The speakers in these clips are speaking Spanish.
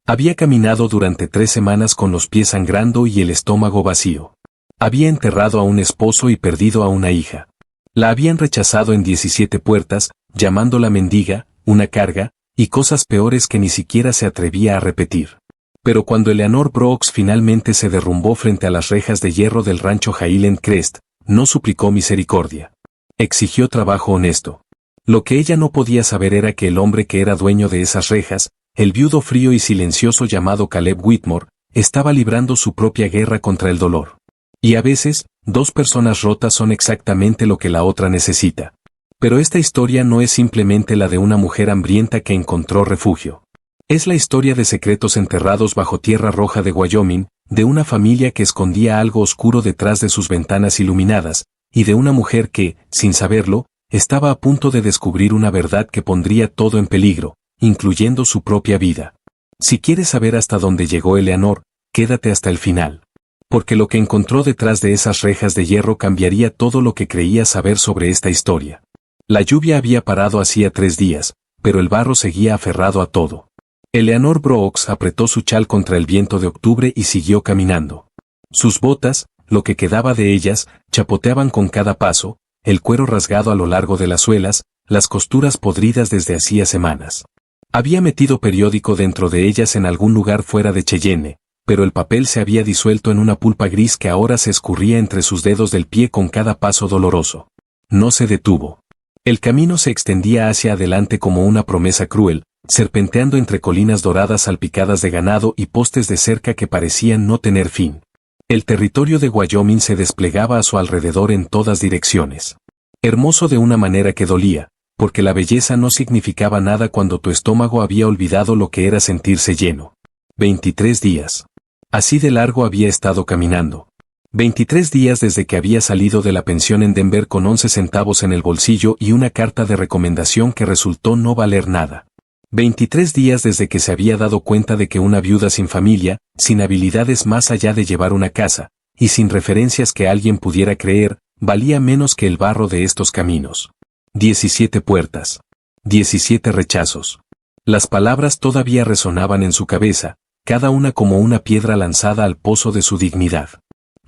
Había caminado durante 3 semanas con los pies sangrando y el estómago vacío. Había enterrado a un esposo y perdido a una hija. La habían rechazado en 17 puertas, llamándola mendiga, una carga, y cosas peores que ni siquiera se atrevía a repetir. Pero cuando Eleanor Brooks finalmente se derrumbó frente a las rejas de hierro del rancho Highland Crest, no suplicó misericordia. Exigió trabajo honesto. Lo que ella no podía saber era que el hombre que era dueño de esas rejas, el viudo frío y silencioso llamado Caleb Whitmore, estaba librando su propia guerra contra el dolor. Y a veces, 2 personas rotas son exactamente lo que la otra necesita. Pero esta historia no es simplemente la de una mujer hambrienta que encontró refugio. Es la historia de secretos enterrados bajo tierra roja de Wyoming, de una familia que escondía algo oscuro detrás de sus ventanas iluminadas, y de una mujer que, sin saberlo, estaba a punto de descubrir una verdad que pondría todo en peligro, incluyendo su propia vida. Si quieres saber hasta dónde llegó Eleanor, quédate hasta el final. Porque lo que encontró detrás de esas rejas de hierro cambiaría todo lo que creías saber sobre esta historia. La lluvia había parado hacía 3 días, pero el barro seguía aferrado a todo. Eleanor Brooks apretó su chal contra el viento de octubre y siguió caminando. Sus botas, lo que quedaba de ellas, chapoteaban con cada paso, el cuero rasgado a lo largo de las suelas, las costuras podridas desde hacía semanas. Había metido periódico dentro de ellas en algún lugar fuera de Cheyenne, pero el papel se había disuelto en una pulpa gris que ahora se escurría entre sus dedos del pie con cada paso doloroso. No se detuvo. El camino se extendía hacia adelante como una promesa cruel, serpenteando entre colinas doradas salpicadas de ganado y postes de cerca que parecían no tener fin. El territorio de Wyoming se desplegaba a su alrededor en todas direcciones. Hermoso de una manera que dolía, porque la belleza no significaba nada cuando tu estómago había olvidado lo que era sentirse lleno. 23 días. Así de largo había estado caminando. 23 días desde que había salido de la pensión en Denver con 11 centavos en el bolsillo y una carta de recomendación que resultó no valer nada. 23 días desde que se había dado cuenta de que una viuda sin familia, sin habilidades más allá de llevar una casa, y sin referencias que alguien pudiera creer, valía menos que el barro de estos caminos. 17 puertas. 17 rechazos. Las palabras todavía resonaban en su cabeza, cada una como una piedra lanzada al pozo de su dignidad.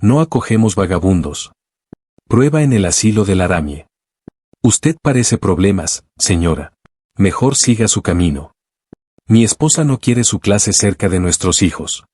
No acogemos vagabundos. Prueba en el asilo del Aramie. Usted parece problemas, señora. Mejor siga su camino. Mi esposa no quiere su clase cerca de nuestros hijos.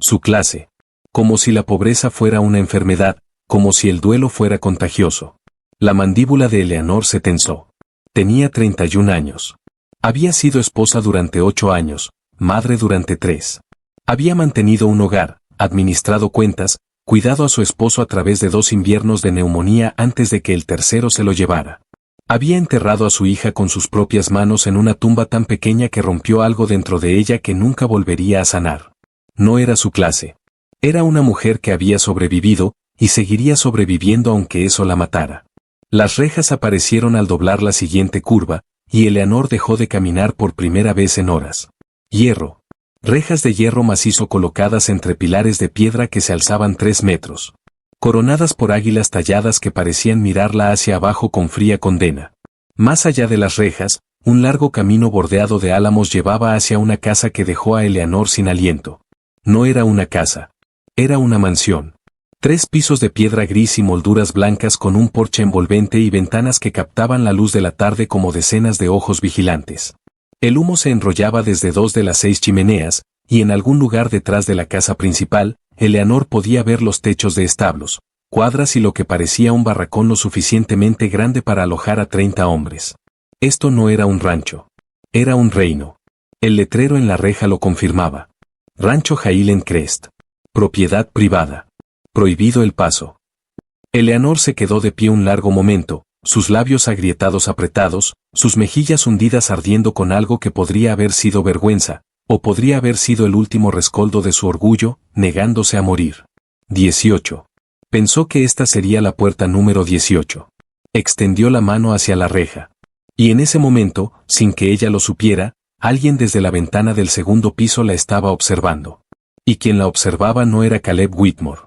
Su clase. Como si la pobreza fuera una enfermedad, como si el duelo fuera contagioso. La mandíbula de Eleanor se tensó. Tenía 31 años. Había sido esposa durante 8 años, madre durante 3. Había mantenido un hogar, administrado cuentas, cuidado a su esposo a través de 2 inviernos de neumonía antes de que el tercero se lo llevara. Había enterrado a su hija con sus propias manos en una tumba tan pequeña que rompió algo dentro de ella que nunca volvería a sanar. No era su clase. Era una mujer que había sobrevivido, y seguiría sobreviviendo aunque eso la matara. Las rejas aparecieron al doblar la siguiente curva, y Eleanor dejó de caminar por primera vez en horas. Hierro. Rejas de hierro macizo colocadas entre pilares de piedra que se alzaban 3 metros. Coronadas por águilas talladas que parecían mirarla hacia abajo con fría condena. Más allá de las rejas, un largo camino bordeado de álamos llevaba hacia una casa que dejó a Eleanor sin aliento. No era una casa. Era una mansión. 3 pisos de piedra gris y molduras blancas con un porche envolvente y ventanas que captaban la luz de la tarde como decenas de ojos vigilantes. El humo se enrollaba desde 2 de las 6 chimeneas, y en algún lugar detrás de la casa principal, Eleanor podía ver los techos de establos, cuadras y lo que parecía un barracón lo suficientemente grande para alojar a 30 hombres. Esto no era un rancho. Era un reino. El letrero en la reja lo confirmaba. Rancho Highland Crest. Propiedad privada. Prohibido el paso. Eleanor se quedó de pie un largo momento, sus labios agrietados apretados, sus mejillas hundidas ardiendo con algo que podría haber sido vergüenza, o podría haber sido el último rescoldo de su orgullo, negándose a morir. 18. Pensó que esta sería la puerta número 18. Extendió la mano hacia la reja. Y en ese momento, sin que ella lo supiera, alguien desde la ventana del segundo piso la estaba observando. Y quien la observaba no era Caleb Whitmore.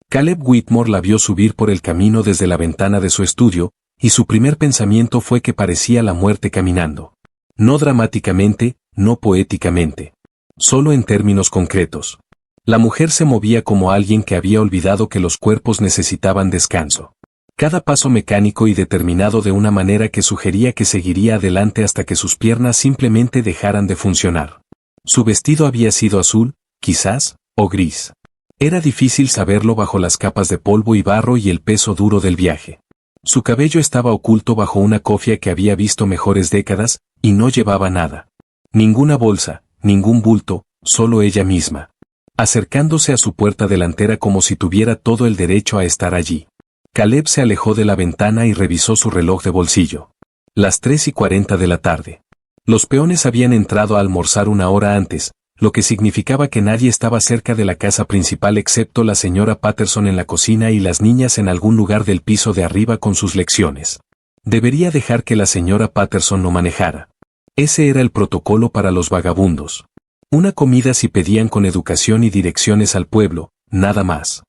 Caleb Whitmore la vio subir por el camino desde la ventana de su estudio, y su primer pensamiento fue que parecía la muerte caminando. No dramáticamente, no poéticamente. solo en términos concretos. La mujer se movía como alguien que había olvidado que los cuerpos necesitaban descanso. Cada paso mecánico y determinado de una manera que sugería que seguiría adelante hasta que sus piernas simplemente dejaran de funcionar. Su vestido había sido azul, quizás, o gris. Era difícil saberlo bajo las capas de polvo y barro y el peso duro del viaje. Su cabello estaba oculto bajo una cofia que había visto mejores décadas, y no llevaba nada. Ninguna bolsa, ningún bulto, solo ella misma. Acercándose a su puerta delantera como si tuviera todo el derecho a estar allí. Caleb se alejó de la ventana y revisó su reloj de bolsillo. Las 3:40 de la tarde. Los peones habían entrado a almorzar una hora antes, lo que significaba que nadie estaba cerca de la casa principal excepto la señora Patterson en la cocina y las niñas en algún lugar del piso de arriba con sus lecciones. Debería dejar que la señora Patterson lo manejara. Ese era el protocolo para los vagabundos. Una comida si pedían con educación y direcciones al pueblo, nada más.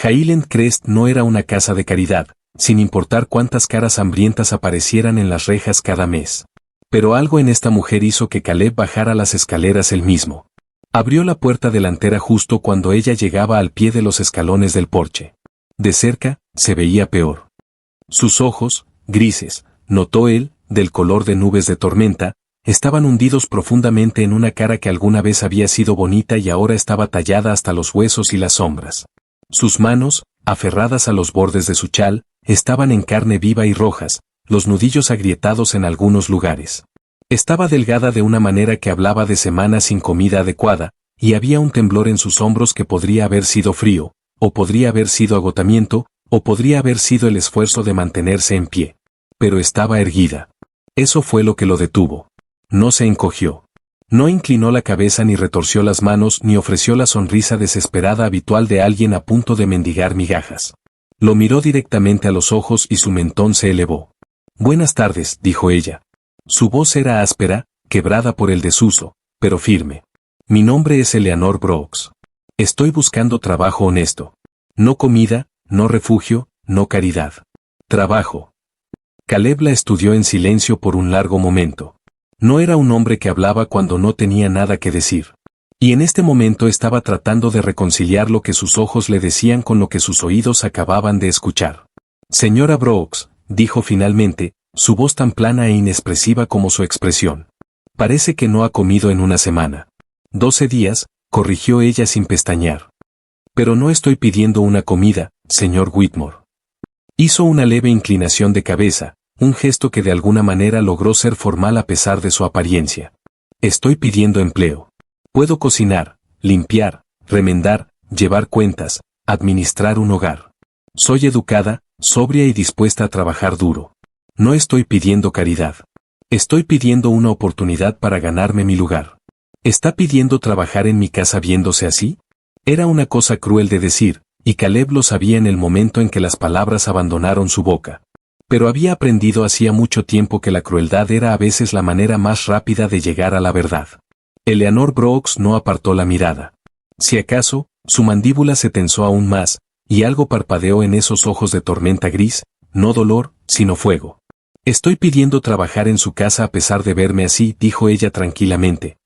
Highland Crest no era una casa de caridad, sin importar cuántas caras hambrientas aparecieran en las rejas cada mes. Pero algo en esta mujer hizo que Caleb bajara las escaleras él mismo. Abrió la puerta delantera justo cuando ella llegaba al pie de los escalones del porche. De cerca, se veía peor. Sus ojos, grises, notó él, del color de nubes de tormenta, estaban hundidos profundamente en una cara que alguna vez había sido bonita y ahora estaba tallada hasta los huesos y las sombras. Sus manos, aferradas a los bordes de su chal, estaban en carne viva y rojas, los nudillos agrietados en algunos lugares. Estaba delgada de una manera que hablaba de semanas sin comida adecuada, y había un temblor en sus hombros que podría haber sido frío, o podría haber sido agotamiento, o podría haber sido el esfuerzo de mantenerse en pie. Pero estaba erguida. Eso fue lo que lo detuvo. No se encogió. No inclinó la cabeza ni retorció las manos ni ofreció la sonrisa desesperada habitual de alguien a punto de mendigar migajas. Lo miró directamente a los ojos y su mentón se elevó. «Buenas tardes», dijo ella. Su voz era áspera, quebrada por el desuso, pero firme. «Mi nombre es Eleanor Brooks. Estoy buscando trabajo honesto. No comida, no refugio, no caridad. Trabajo». Caleb la estudió en silencio por un largo momento. No era un hombre que hablaba cuando no tenía nada que decir. Y en este momento estaba tratando de reconciliar lo que sus ojos le decían con lo que sus oídos acababan de escuchar. «Señora Brooks», dijo finalmente, su voz tan plana e inexpresiva como su expresión. «Parece que no ha comido en una semana». 12 días, corrigió ella sin pestañear. «Pero no estoy pidiendo una comida, señor Whitmore». Hizo una leve inclinación de cabeza, un gesto que de alguna manera logró ser formal a pesar de su apariencia. «Estoy pidiendo empleo. Puedo cocinar, limpiar, remendar, llevar cuentas, administrar un hogar. Soy educada, sobria y dispuesta a trabajar duro. No estoy pidiendo caridad. Estoy pidiendo una oportunidad para ganarme mi lugar». ¿Está pidiendo trabajar en mi casa viéndose así? Era una cosa cruel de decir, y Caleb lo sabía en el momento en que las palabras abandonaron su boca. Pero había aprendido hacía mucho tiempo que la crueldad era a veces la manera más rápida de llegar a la verdad. Eleanor Brooks no apartó la mirada. Si acaso, su mandíbula se tensó aún más, y algo parpadeó en esos ojos de tormenta gris, no dolor, sino fuego. «Estoy pidiendo trabajar en su casa a pesar de verme así», dijo ella tranquilamente.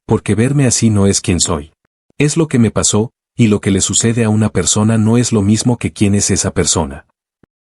«Porque verme así no es quien soy. Es lo que me pasó, y lo que le sucede a una persona no es lo mismo que quién es esa persona».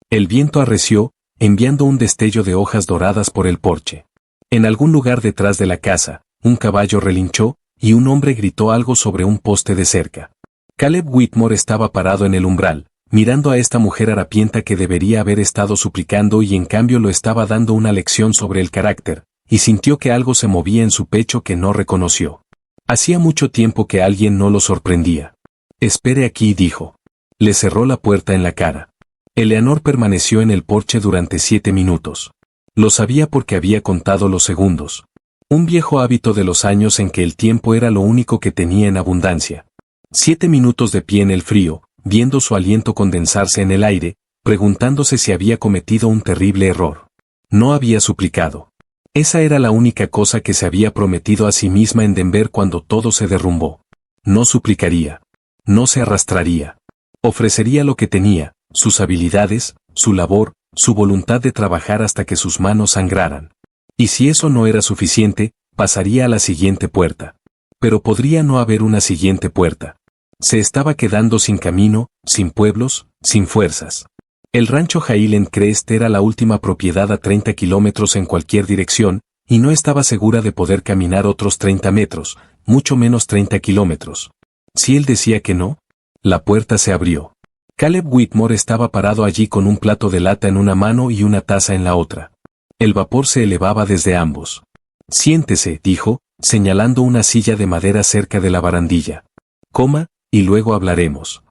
El viento arreció, enviando un destello de hojas doradas por el porche. En algún lugar detrás de la casa, un caballo relinchó, y un hombre gritó algo sobre un poste de cerca. Caleb Whitmore estaba parado en el umbral, mirando a esta mujer harapienta que debería haber estado suplicando y en cambio lo estaba dando una lección sobre el carácter, y sintió que algo se movía en su pecho que no reconoció. Hacía mucho tiempo que alguien no lo sorprendía. «Espere aquí», dijo. Le cerró la puerta en la cara. Eleanor permaneció en el porche durante 7 minutos. Lo sabía porque había contado los segundos. Un viejo hábito de los años en que el tiempo era lo único que tenía en abundancia. 7 minutos de pie en el frío, viendo su aliento condensarse en el aire, preguntándose si había cometido un terrible error. No había suplicado. Esa era la única cosa que se había prometido a sí misma en Denver cuando todo se derrumbó. No suplicaría. No se arrastraría. Ofrecería lo que tenía, sus habilidades, su labor, su voluntad de trabajar hasta que sus manos sangraran. Y si eso no era suficiente, pasaría a la siguiente puerta. Pero podría no haber una siguiente puerta. Se estaba quedando sin camino, sin pueblos, sin fuerzas. El rancho Highland Crest era la última propiedad a 30 kilómetros en cualquier dirección, y no estaba segura de poder caminar otros 30 metros, mucho menos 30 kilómetros. Si él decía que no, la puerta se abrió. Caleb Whitmore estaba parado allí con un plato de lata en una mano y una taza en la otra. El vapor se elevaba desde ambos. «Siéntese», dijo, señalando una silla de madera cerca de la barandilla. «Coma, y luego hablaremos».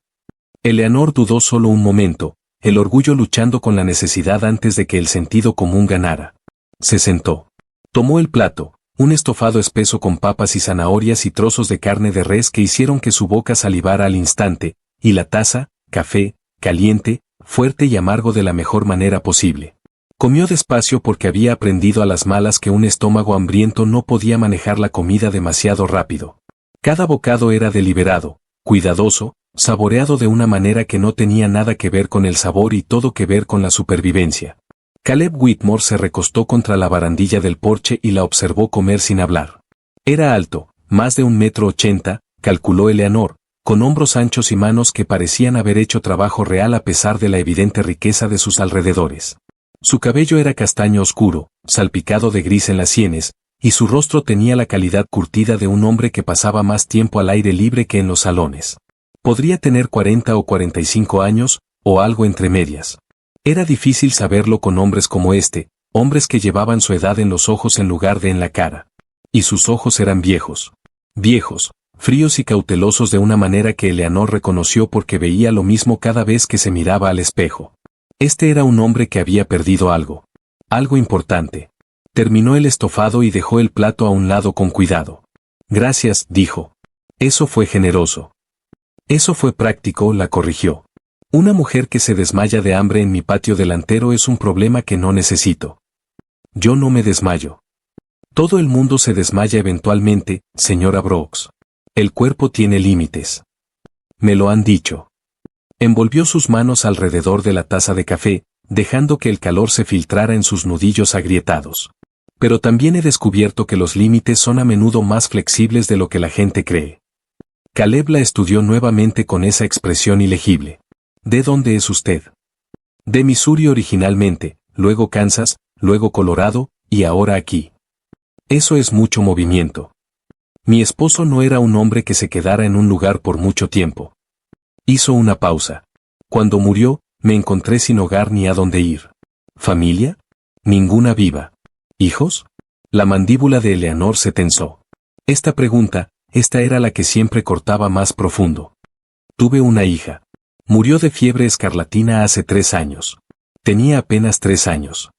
Eleanor dudó solo un momento, el orgullo luchando con la necesidad antes de que el sentido común ganara. Se sentó. Tomó el plato, un estofado espeso con papas y zanahorias y trozos de carne de res que hicieron que su boca salivara al instante, y la taza, café, caliente, fuerte y amargo de la mejor manera posible. Comió despacio porque había aprendido a las malas que un estómago hambriento no podía manejar la comida demasiado rápido. Cada bocado era deliberado, cuidadoso, saboreado de una manera que no tenía nada que ver con el sabor y todo que ver con la supervivencia. Caleb Whitmore se recostó contra la barandilla del porche y la observó comer sin hablar. Era alto, más de 1,80 m, calculó Eleanor, con hombros anchos y manos que parecían haber hecho trabajo real a pesar de la evidente riqueza de sus alrededores. Su cabello era castaño oscuro, salpicado de gris en las sienes, y su rostro tenía la calidad curtida de un hombre que pasaba más tiempo al aire libre que en los salones. Podría tener 40 o 45 años, o algo entre medias. Era difícil saberlo con hombres como este, hombres que llevaban su edad en los ojos en lugar de en la cara. Y sus ojos eran viejos. Viejos, fríos y cautelosos de una manera que Eleanor reconoció porque veía lo mismo cada vez que se miraba al espejo. Este era un hombre que había perdido algo. Algo importante. Terminó el estofado y dejó el plato a un lado con cuidado. «Gracias», dijo. «Eso fue generoso». «Eso fue práctico», la corrigió. «Una mujer que se desmaya de hambre en mi patio delantero es un problema que no necesito. Yo no me desmayo. Todo el mundo se desmaya eventualmente, señora Brooks. El cuerpo tiene límites. Me lo han dicho». Envolvió sus manos alrededor de la taza de café, dejando que el calor se filtrara en sus nudillos agrietados. «Pero también he descubierto que los límites son a menudo más flexibles de lo que la gente cree». Caleb la estudió nuevamente con esa expresión ilegible. «¿De dónde es usted?» «De Missouri originalmente, luego Kansas, luego Colorado, y ahora aquí». «Eso es mucho movimiento». «Mi esposo no era un hombre que se quedara en un lugar por mucho tiempo». Hizo una pausa. «Cuando murió, me encontré sin hogar ni a dónde ir». «¿Familia?» «Ninguna viva». «¿Hijos?» La mandíbula de Eleanor se tensó. Esta pregunta, esta era la que siempre cortaba más profundo. «Tuve una hija. Murió de fiebre escarlatina hace 3 años. Tenía apenas 3 años».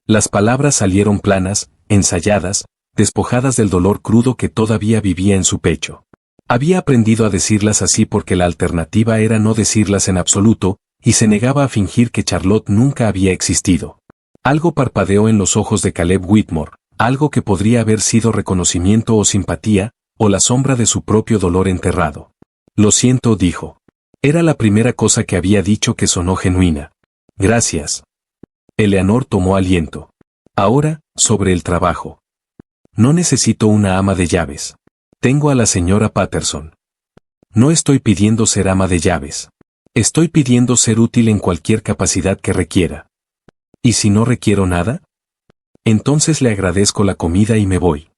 Las palabras salieron planas, ensayadas, despojadas del dolor crudo que todavía vivía en su pecho. Había aprendido a decirlas así porque la alternativa era no decirlas en absoluto, y se negaba a fingir que Charlotte nunca había existido. Algo parpadeó en los ojos de Caleb Whitmore, algo que podría haber sido reconocimiento o simpatía, o la sombra de su propio dolor enterrado. «Lo siento», dijo. Era la primera cosa que había dicho que sonó genuina. «Gracias». Eleanor tomó aliento. «Ahora, sobre el trabajo. No necesito una ama de llaves. Tengo a la señora Patterson. No estoy pidiendo ser ama de llaves. Estoy pidiendo ser útil en cualquier capacidad que requiera. ¿Y si no requiero nada? Entonces le agradezco la comida y me voy».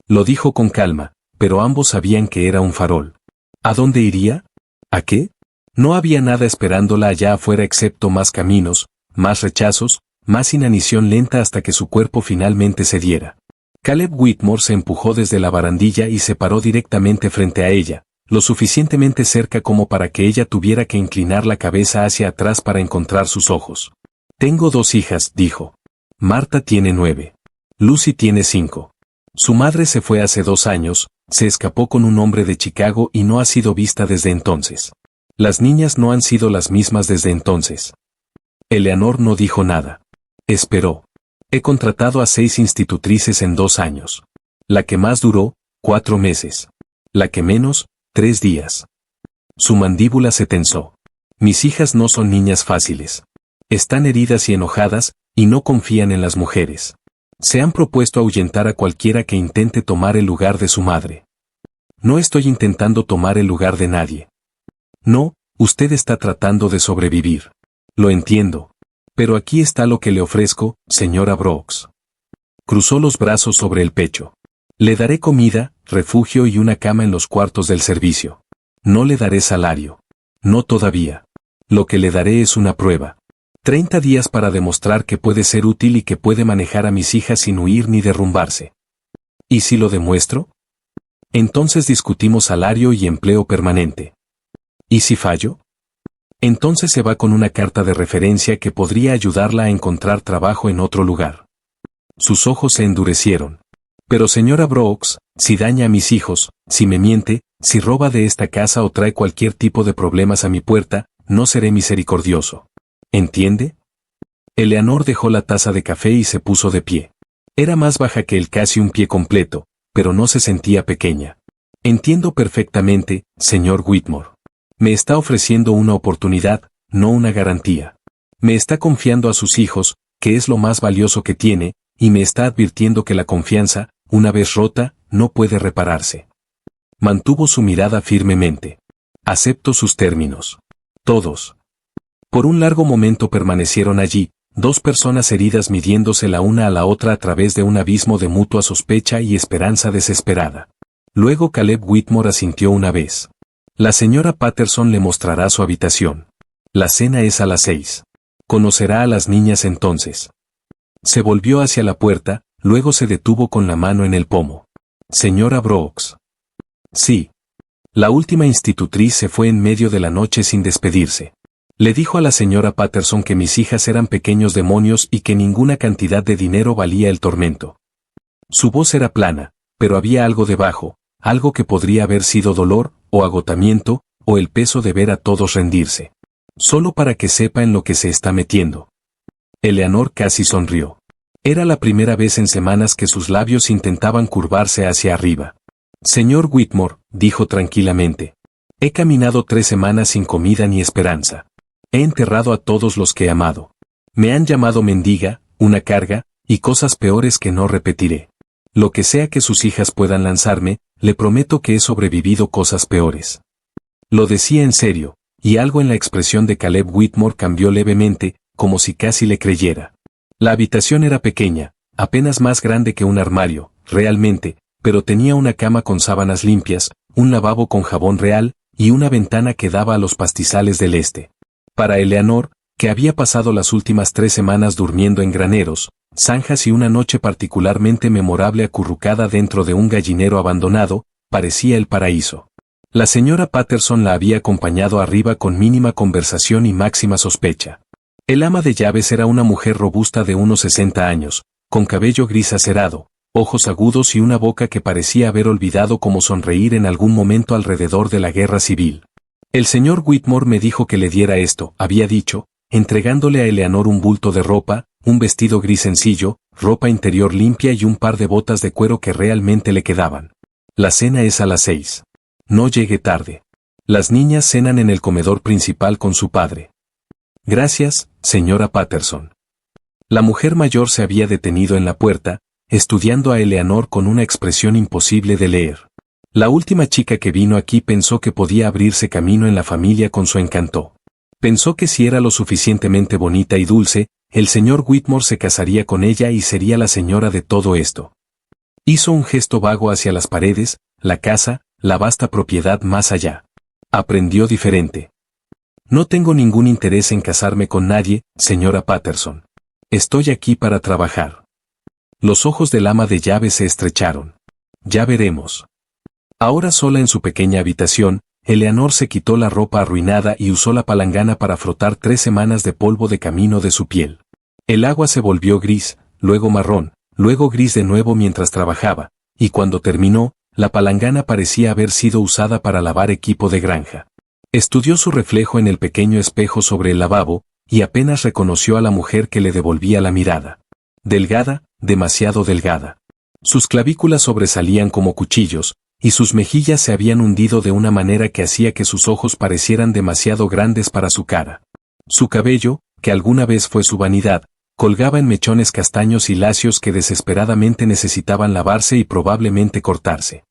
Lo dijo con calma, pero ambos sabían que era un farol. ¿A dónde iría? ¿A qué? No había nada esperándola allá afuera excepto más caminos, más rechazos, más inanición lenta hasta que su cuerpo finalmente cediera. Caleb Whitmore se empujó desde la barandilla y se paró directamente frente a ella, lo suficientemente cerca como para que ella tuviera que inclinar la cabeza hacia atrás para encontrar sus ojos. «Tengo 2 hijas», dijo. «Marta tiene 9. Lucy tiene 5. Su madre se fue hace 2 años, se escapó con un hombre de Chicago y no ha sido vista desde entonces. Las niñas no han sido las mismas desde entonces». Eleanor no dijo nada. Esperó. «He contratado a 6 institutrices en 2 años. La que más duró, 4 meses. La que menos, 3 días». Su mandíbula se tensó. «Mis hijas no son niñas fáciles. Están heridas y enojadas, y no confían en las mujeres. Se han propuesto ahuyentar a cualquiera que intente tomar el lugar de su madre». No estoy intentando tomar el lugar de nadie. No, usted está tratando de sobrevivir. Lo entiendo. Pero aquí está lo que le ofrezco, señora Brooks. Cruzó los brazos sobre el pecho. Le daré comida, refugio y una cama en los cuartos del servicio. No le daré salario. No todavía. Lo que le daré es una prueba. 30 días para demostrar que puede ser útil y que puede manejar a mis hijas sin huir ni derrumbarse. ¿Y si lo demuestro? Entonces discutimos salario y empleo permanente. ¿Y si fallo? Entonces se va con una carta de referencia que podría ayudarla a encontrar trabajo en otro lugar. Sus ojos se endurecieron. Pero señora Brooks, si daña a mis hijos, si me miente, si roba de esta casa o trae cualquier tipo de problemas a mi puerta, no seré misericordioso. ¿Entiende? Eleanor dejó la taza de café y se puso de pie. Era más baja que él, casi un pie completo, pero no se sentía pequeña. Entiendo perfectamente, señor Whitmore. Me está ofreciendo una oportunidad, no una garantía. Me está confiando a sus hijos, que es lo más valioso que tiene, y me está advirtiendo que la confianza, una vez rota, no puede repararse. Mantuvo su mirada firmemente. Acepto sus términos. Todos. Por un largo momento permanecieron allí, dos personas heridas midiéndose la una a la otra a través de un abismo de mutua sospecha y esperanza desesperada. Luego Caleb Whitmore asintió una vez. La señora Patterson le mostrará su habitación. La cena es a las 6. Conocerá a las niñas entonces. Se volvió hacia la puerta, luego se detuvo con la mano en el pomo. Señora Brooks. Sí. La última institutriz se fue en medio de la noche sin despedirse. Le dijo a la señora Patterson que mis hijas eran pequeños demonios y que ninguna cantidad de dinero valía el tormento. Su voz era plana, pero había algo debajo, algo que podría haber sido dolor, o agotamiento, o el peso de ver a todos rendirse. Solo para que sepa en lo que se está metiendo. Eleanor casi sonrió. Era la primera vez en semanas que sus labios intentaban curvarse hacia arriba. Señor Whitmore, dijo tranquilamente. He caminado 3 semanas sin comida ni esperanza. He enterrado a todos los que he amado. Me han llamado mendiga, una carga, y cosas peores que no repetiré. Lo que sea que sus hijas puedan lanzarme, le prometo que he sobrevivido cosas peores. Lo decía en serio, y algo en la expresión de Caleb Whitmore cambió levemente, como si casi le creyera. La habitación era pequeña, apenas más grande que un armario, realmente, pero tenía una cama con sábanas limpias, un lavabo con jabón real, y una ventana que daba a los pastizales del este. Para Eleanor, que había pasado las últimas 3 semanas durmiendo en graneros, zanjas y una noche particularmente memorable acurrucada dentro de un gallinero abandonado, parecía el paraíso. La señora Patterson la había acompañado arriba con mínima conversación y máxima sospecha. El ama de llaves era una mujer robusta de unos 60 años, con cabello gris acerado, ojos agudos y una boca que parecía haber olvidado cómo sonreír en algún momento alrededor de la guerra civil. El señor Whitmore me dijo que le diera esto, había dicho, entregándole a Eleanor un bulto de ropa, un vestido gris sencillo, ropa interior limpia y un par de botas de cuero que realmente le quedaban. La cena es a las 6. No llegue tarde. Las niñas cenan en el comedor principal con su padre. Gracias, señora Patterson. La mujer mayor se había detenido en la puerta, estudiando a Eleanor con una expresión imposible de leer. La última chica que vino aquí pensó que podía abrirse camino en la familia con su encanto. Pensó que si era lo suficientemente bonita y dulce, el señor Whitmore se casaría con ella y sería la señora de todo esto. Hizo un gesto vago hacia las paredes, la casa, la vasta propiedad más allá. Aprendió diferente. No tengo ningún interés en casarme con nadie, señora Patterson. Estoy aquí para trabajar. Los ojos del ama de llaves se estrecharon. Ya veremos. Ahora sola en su pequeña habitación, Eleanor se quitó la ropa arruinada y usó la palangana para frotar 3 semanas de polvo de camino de su piel. El agua se volvió gris, luego marrón, luego gris de nuevo mientras trabajaba, y cuando terminó, la palangana parecía haber sido usada para lavar equipo de granja. Estudió su reflejo en el pequeño espejo sobre el lavabo, y apenas reconoció a la mujer que le devolvía la mirada. Delgada, demasiado delgada. Sus clavículas sobresalían como cuchillos, y sus mejillas se habían hundido de una manera que hacía que sus ojos parecieran demasiado grandes para su cara. Su cabello, que alguna vez fue su vanidad, colgaba en mechones castaños y lacios que desesperadamente necesitaban lavarse y probablemente cortarse.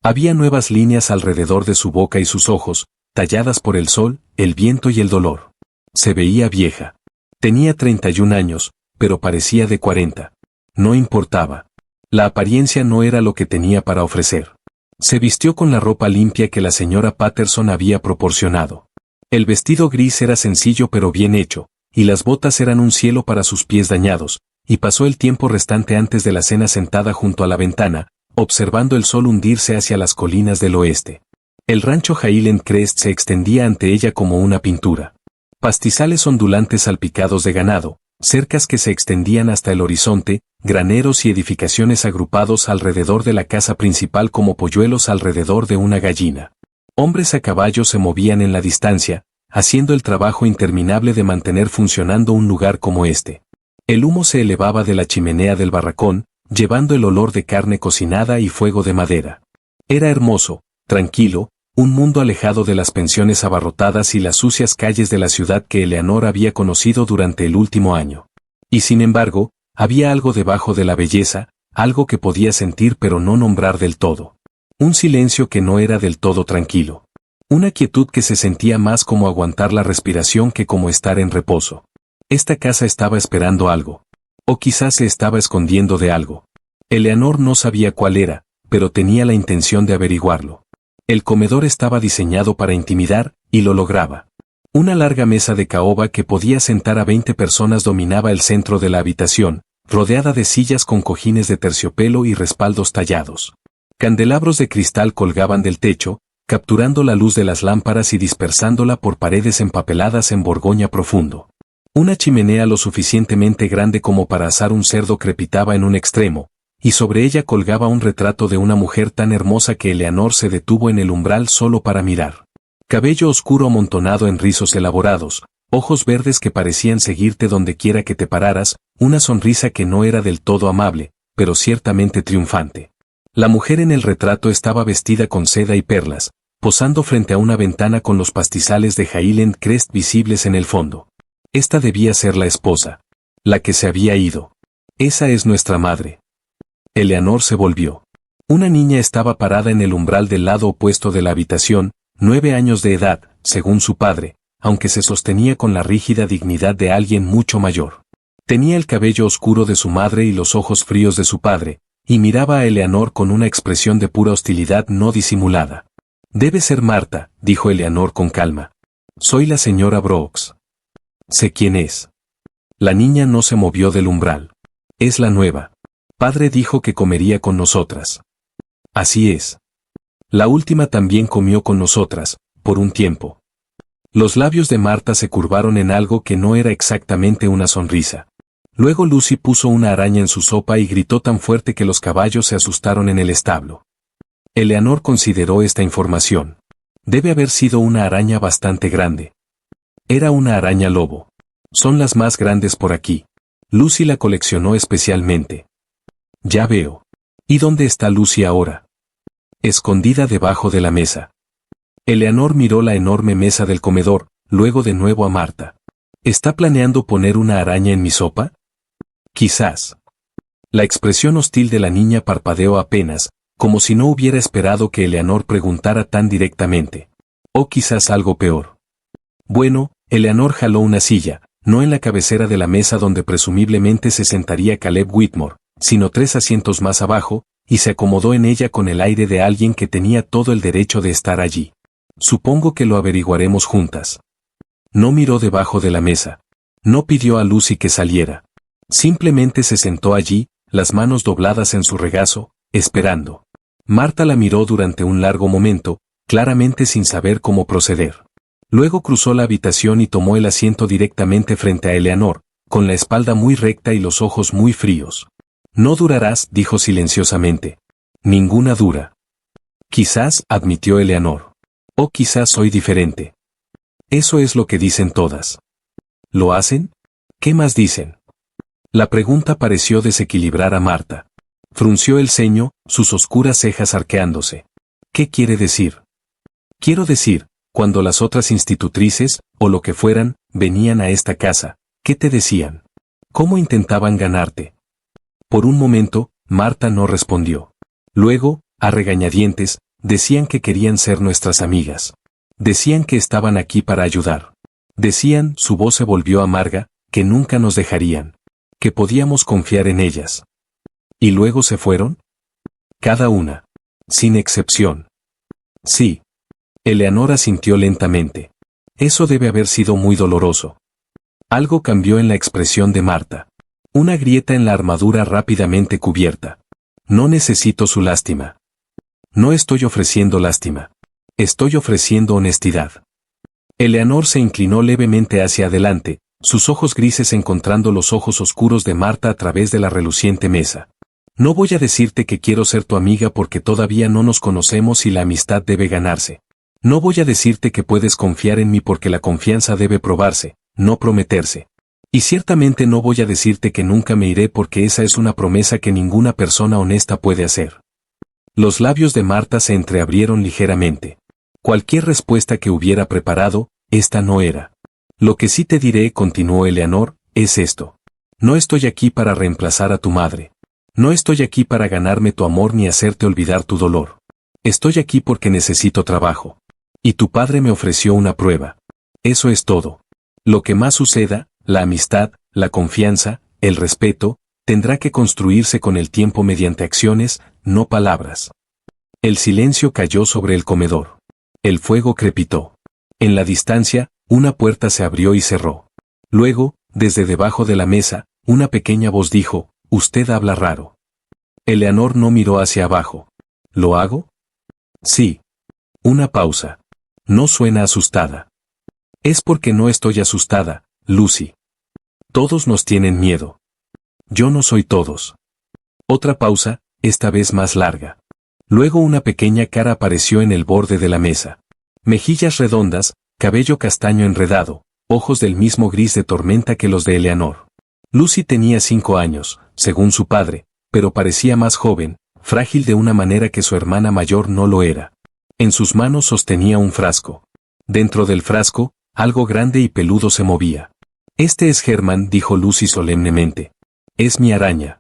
Había nuevas líneas alrededor de su boca y sus ojos, talladas por el sol, el viento y el dolor. Se veía vieja. Tenía 31 años, pero parecía de 40. No importaba. La apariencia no era lo que tenía para ofrecer. Se vistió con la ropa limpia que la señora Patterson había proporcionado. El vestido gris era sencillo pero bien hecho, y las botas eran un cielo para sus pies dañados, y pasó el tiempo restante antes de la cena sentada junto a la ventana, observando el sol hundirse hacia las colinas del oeste. El rancho Highland Crest se extendía ante ella como una pintura. Pastizales ondulantes salpicados de ganado, cercas que se extendían hasta el horizonte, graneros y edificaciones agrupados alrededor de la casa principal como polluelos alrededor de una gallina. Hombres a caballo se movían en la distancia, haciendo el trabajo interminable de mantener funcionando un lugar como este. El humo se elevaba de la chimenea del barracón, llevando el olor de carne cocinada y fuego de madera. Era hermoso, tranquilo, un mundo alejado de las pensiones abarrotadas y las sucias calles de la ciudad que Eleanor había conocido durante el último año. Y sin embargo, había algo debajo de la belleza, algo que podía sentir pero no nombrar del todo. Un silencio que no era del todo tranquilo. Una quietud que se sentía más como aguantar la respiración que como estar en reposo. Esta casa estaba esperando algo. O quizás se estaba escondiendo de algo. Eleanor no sabía cuál era, pero tenía la intención de averiguarlo. El comedor estaba diseñado para intimidar, y lo lograba. Una larga mesa de caoba que podía sentar a 20 personas dominaba el centro de la habitación, rodeada de sillas con cojines de terciopelo y respaldos tallados. Candelabros de cristal colgaban del techo, capturando la luz de las lámparas y dispersándola por paredes empapeladas en borgoña profundo. Una chimenea lo suficientemente grande como para asar un cerdo crepitaba en un extremo, y sobre ella colgaba un retrato de una mujer tan hermosa que Eleanor se detuvo en el umbral solo para mirar. Cabello oscuro amontonado en rizos elaborados, ojos verdes que parecían seguirte donde quiera que te pararas, una sonrisa que no era del todo amable, pero ciertamente triunfante. La mujer en el retrato estaba vestida con seda y perlas, posando frente a una ventana con los pastizales de Highland Crest visibles en el fondo. Esta debía ser la esposa. La que se había ido. Esa es nuestra madre. Eleanor se volvió. Una niña estaba parada en el umbral del lado opuesto de la habitación, 9 años de edad, según su padre, aunque se sostenía con la rígida dignidad de alguien mucho mayor. Tenía el cabello oscuro de su madre y los ojos fríos de su padre, y miraba a Eleanor con una expresión de pura hostilidad no disimulada. Debe ser Marta, dijo Eleanor con calma. Soy la señora Brooks. Sé quién es. La niña no se movió del umbral. Es la nueva. Padre dijo que comería con nosotras. Así es. La última también comió con nosotras, por un tiempo. Los labios de Marta se curvaron en algo que no era exactamente una sonrisa. Luego Lucy puso una araña en su sopa y gritó tan fuerte que los caballos se asustaron en el establo. Eleanor consideró esta información. Debe haber sido una araña bastante grande. Era una araña lobo. Son las más grandes por aquí. Lucy la coleccionó especialmente. Ya veo. ¿Y dónde está Lucy ahora? Escondida debajo de la mesa. Eleanor miró la enorme mesa del comedor, luego de nuevo a Marta. ¿Está planeando poner una araña en mi sopa? Quizás. La expresión hostil de la niña parpadeó apenas, como si no hubiera esperado que Eleanor preguntara tan directamente. O quizás algo peor. Bueno, Eleanor jaló una silla, no en la cabecera de la mesa donde presumiblemente se sentaría Caleb Whitmore, sino 3 asientos más abajo, y se acomodó en ella con el aire de alguien que tenía todo el derecho de estar allí. Supongo que lo averiguaremos juntas. No miró debajo de la mesa. No pidió a Lucy que saliera. Simplemente se sentó allí, las manos dobladas en su regazo, esperando. Marta la miró durante un largo momento, claramente sin saber cómo proceder. Luego cruzó la habitación y tomó el asiento directamente frente a Eleanor, con la espalda muy recta y los ojos muy fríos. No durarás, dijo silenciosamente. Ninguna dura. Quizás, admitió Eleanor. O quizás soy diferente. Eso es lo que dicen todas. ¿Lo hacen? ¿Qué más dicen? La pregunta pareció desequilibrar a Marta. Frunció el ceño, sus oscuras cejas arqueándose. ¿Qué quiere decir? Quiero decir, cuando las otras institutrices, o lo que fueran, venían a esta casa, ¿qué te decían? ¿Cómo intentaban ganarte? Por un momento, Marta no respondió. Luego, a regañadientes, Decían que querían ser nuestras amigas. Decían que estaban aquí para ayudar. Decían, su voz se volvió amarga, que nunca nos dejarían. Que podíamos confiar en ellas. ¿Y luego se fueron? Cada una. Sin excepción. Sí. Eleanor asintió lentamente. Eso debe haber sido muy doloroso. Algo cambió en la expresión de Marta. Una grieta en la armadura rápidamente cubierta. No necesito su lástima. No estoy ofreciendo lástima. Estoy ofreciendo honestidad. Eleanor se inclinó levemente hacia adelante, sus ojos grises encontrando los ojos oscuros de Marta a través de la reluciente mesa. No voy a decirte que quiero ser tu amiga porque todavía no nos conocemos y la amistad debe ganarse. No voy a decirte que puedes confiar en mí porque la confianza debe probarse, no prometerse. Y ciertamente no voy a decirte que nunca me iré porque esa es una promesa que ninguna persona honesta puede hacer. Los labios de Marta se entreabrieron ligeramente. Cualquier respuesta que hubiera preparado, esta no era. Lo que sí te diré, continuó Eleanor, es esto. No estoy aquí para reemplazar a tu madre. No estoy aquí para ganarme tu amor ni hacerte olvidar tu dolor. Estoy aquí porque necesito trabajo. Y tu padre me ofreció una prueba. Eso es todo. Lo que más suceda, la amistad, la confianza, el respeto, tendrá que construirse con el tiempo mediante acciones, no palabras. El silencio cayó sobre el comedor. El fuego crepitó. En la distancia, una puerta se abrió y cerró. Luego, desde debajo de la mesa, una pequeña voz dijo, «Usted habla raro». Eleanor no miró hacia abajo. ¿Lo hago? Sí. Una pausa. No suena asustada. Es porque no estoy asustada, Lucy. Todos nos tienen miedo. Yo no soy todos. Otra pausa, esta vez más larga. Luego una pequeña cara apareció en el borde de la mesa. Mejillas redondas, cabello castaño enredado, ojos del mismo gris de tormenta que los de Eleanor. Lucy tenía 5 años, según su padre, pero parecía más joven, frágil de una manera que su hermana mayor no lo era. En sus manos sostenía un frasco. Dentro del frasco, algo grande y peludo se movía. «Este es Herman», dijo Lucy solemnemente. «Es mi araña».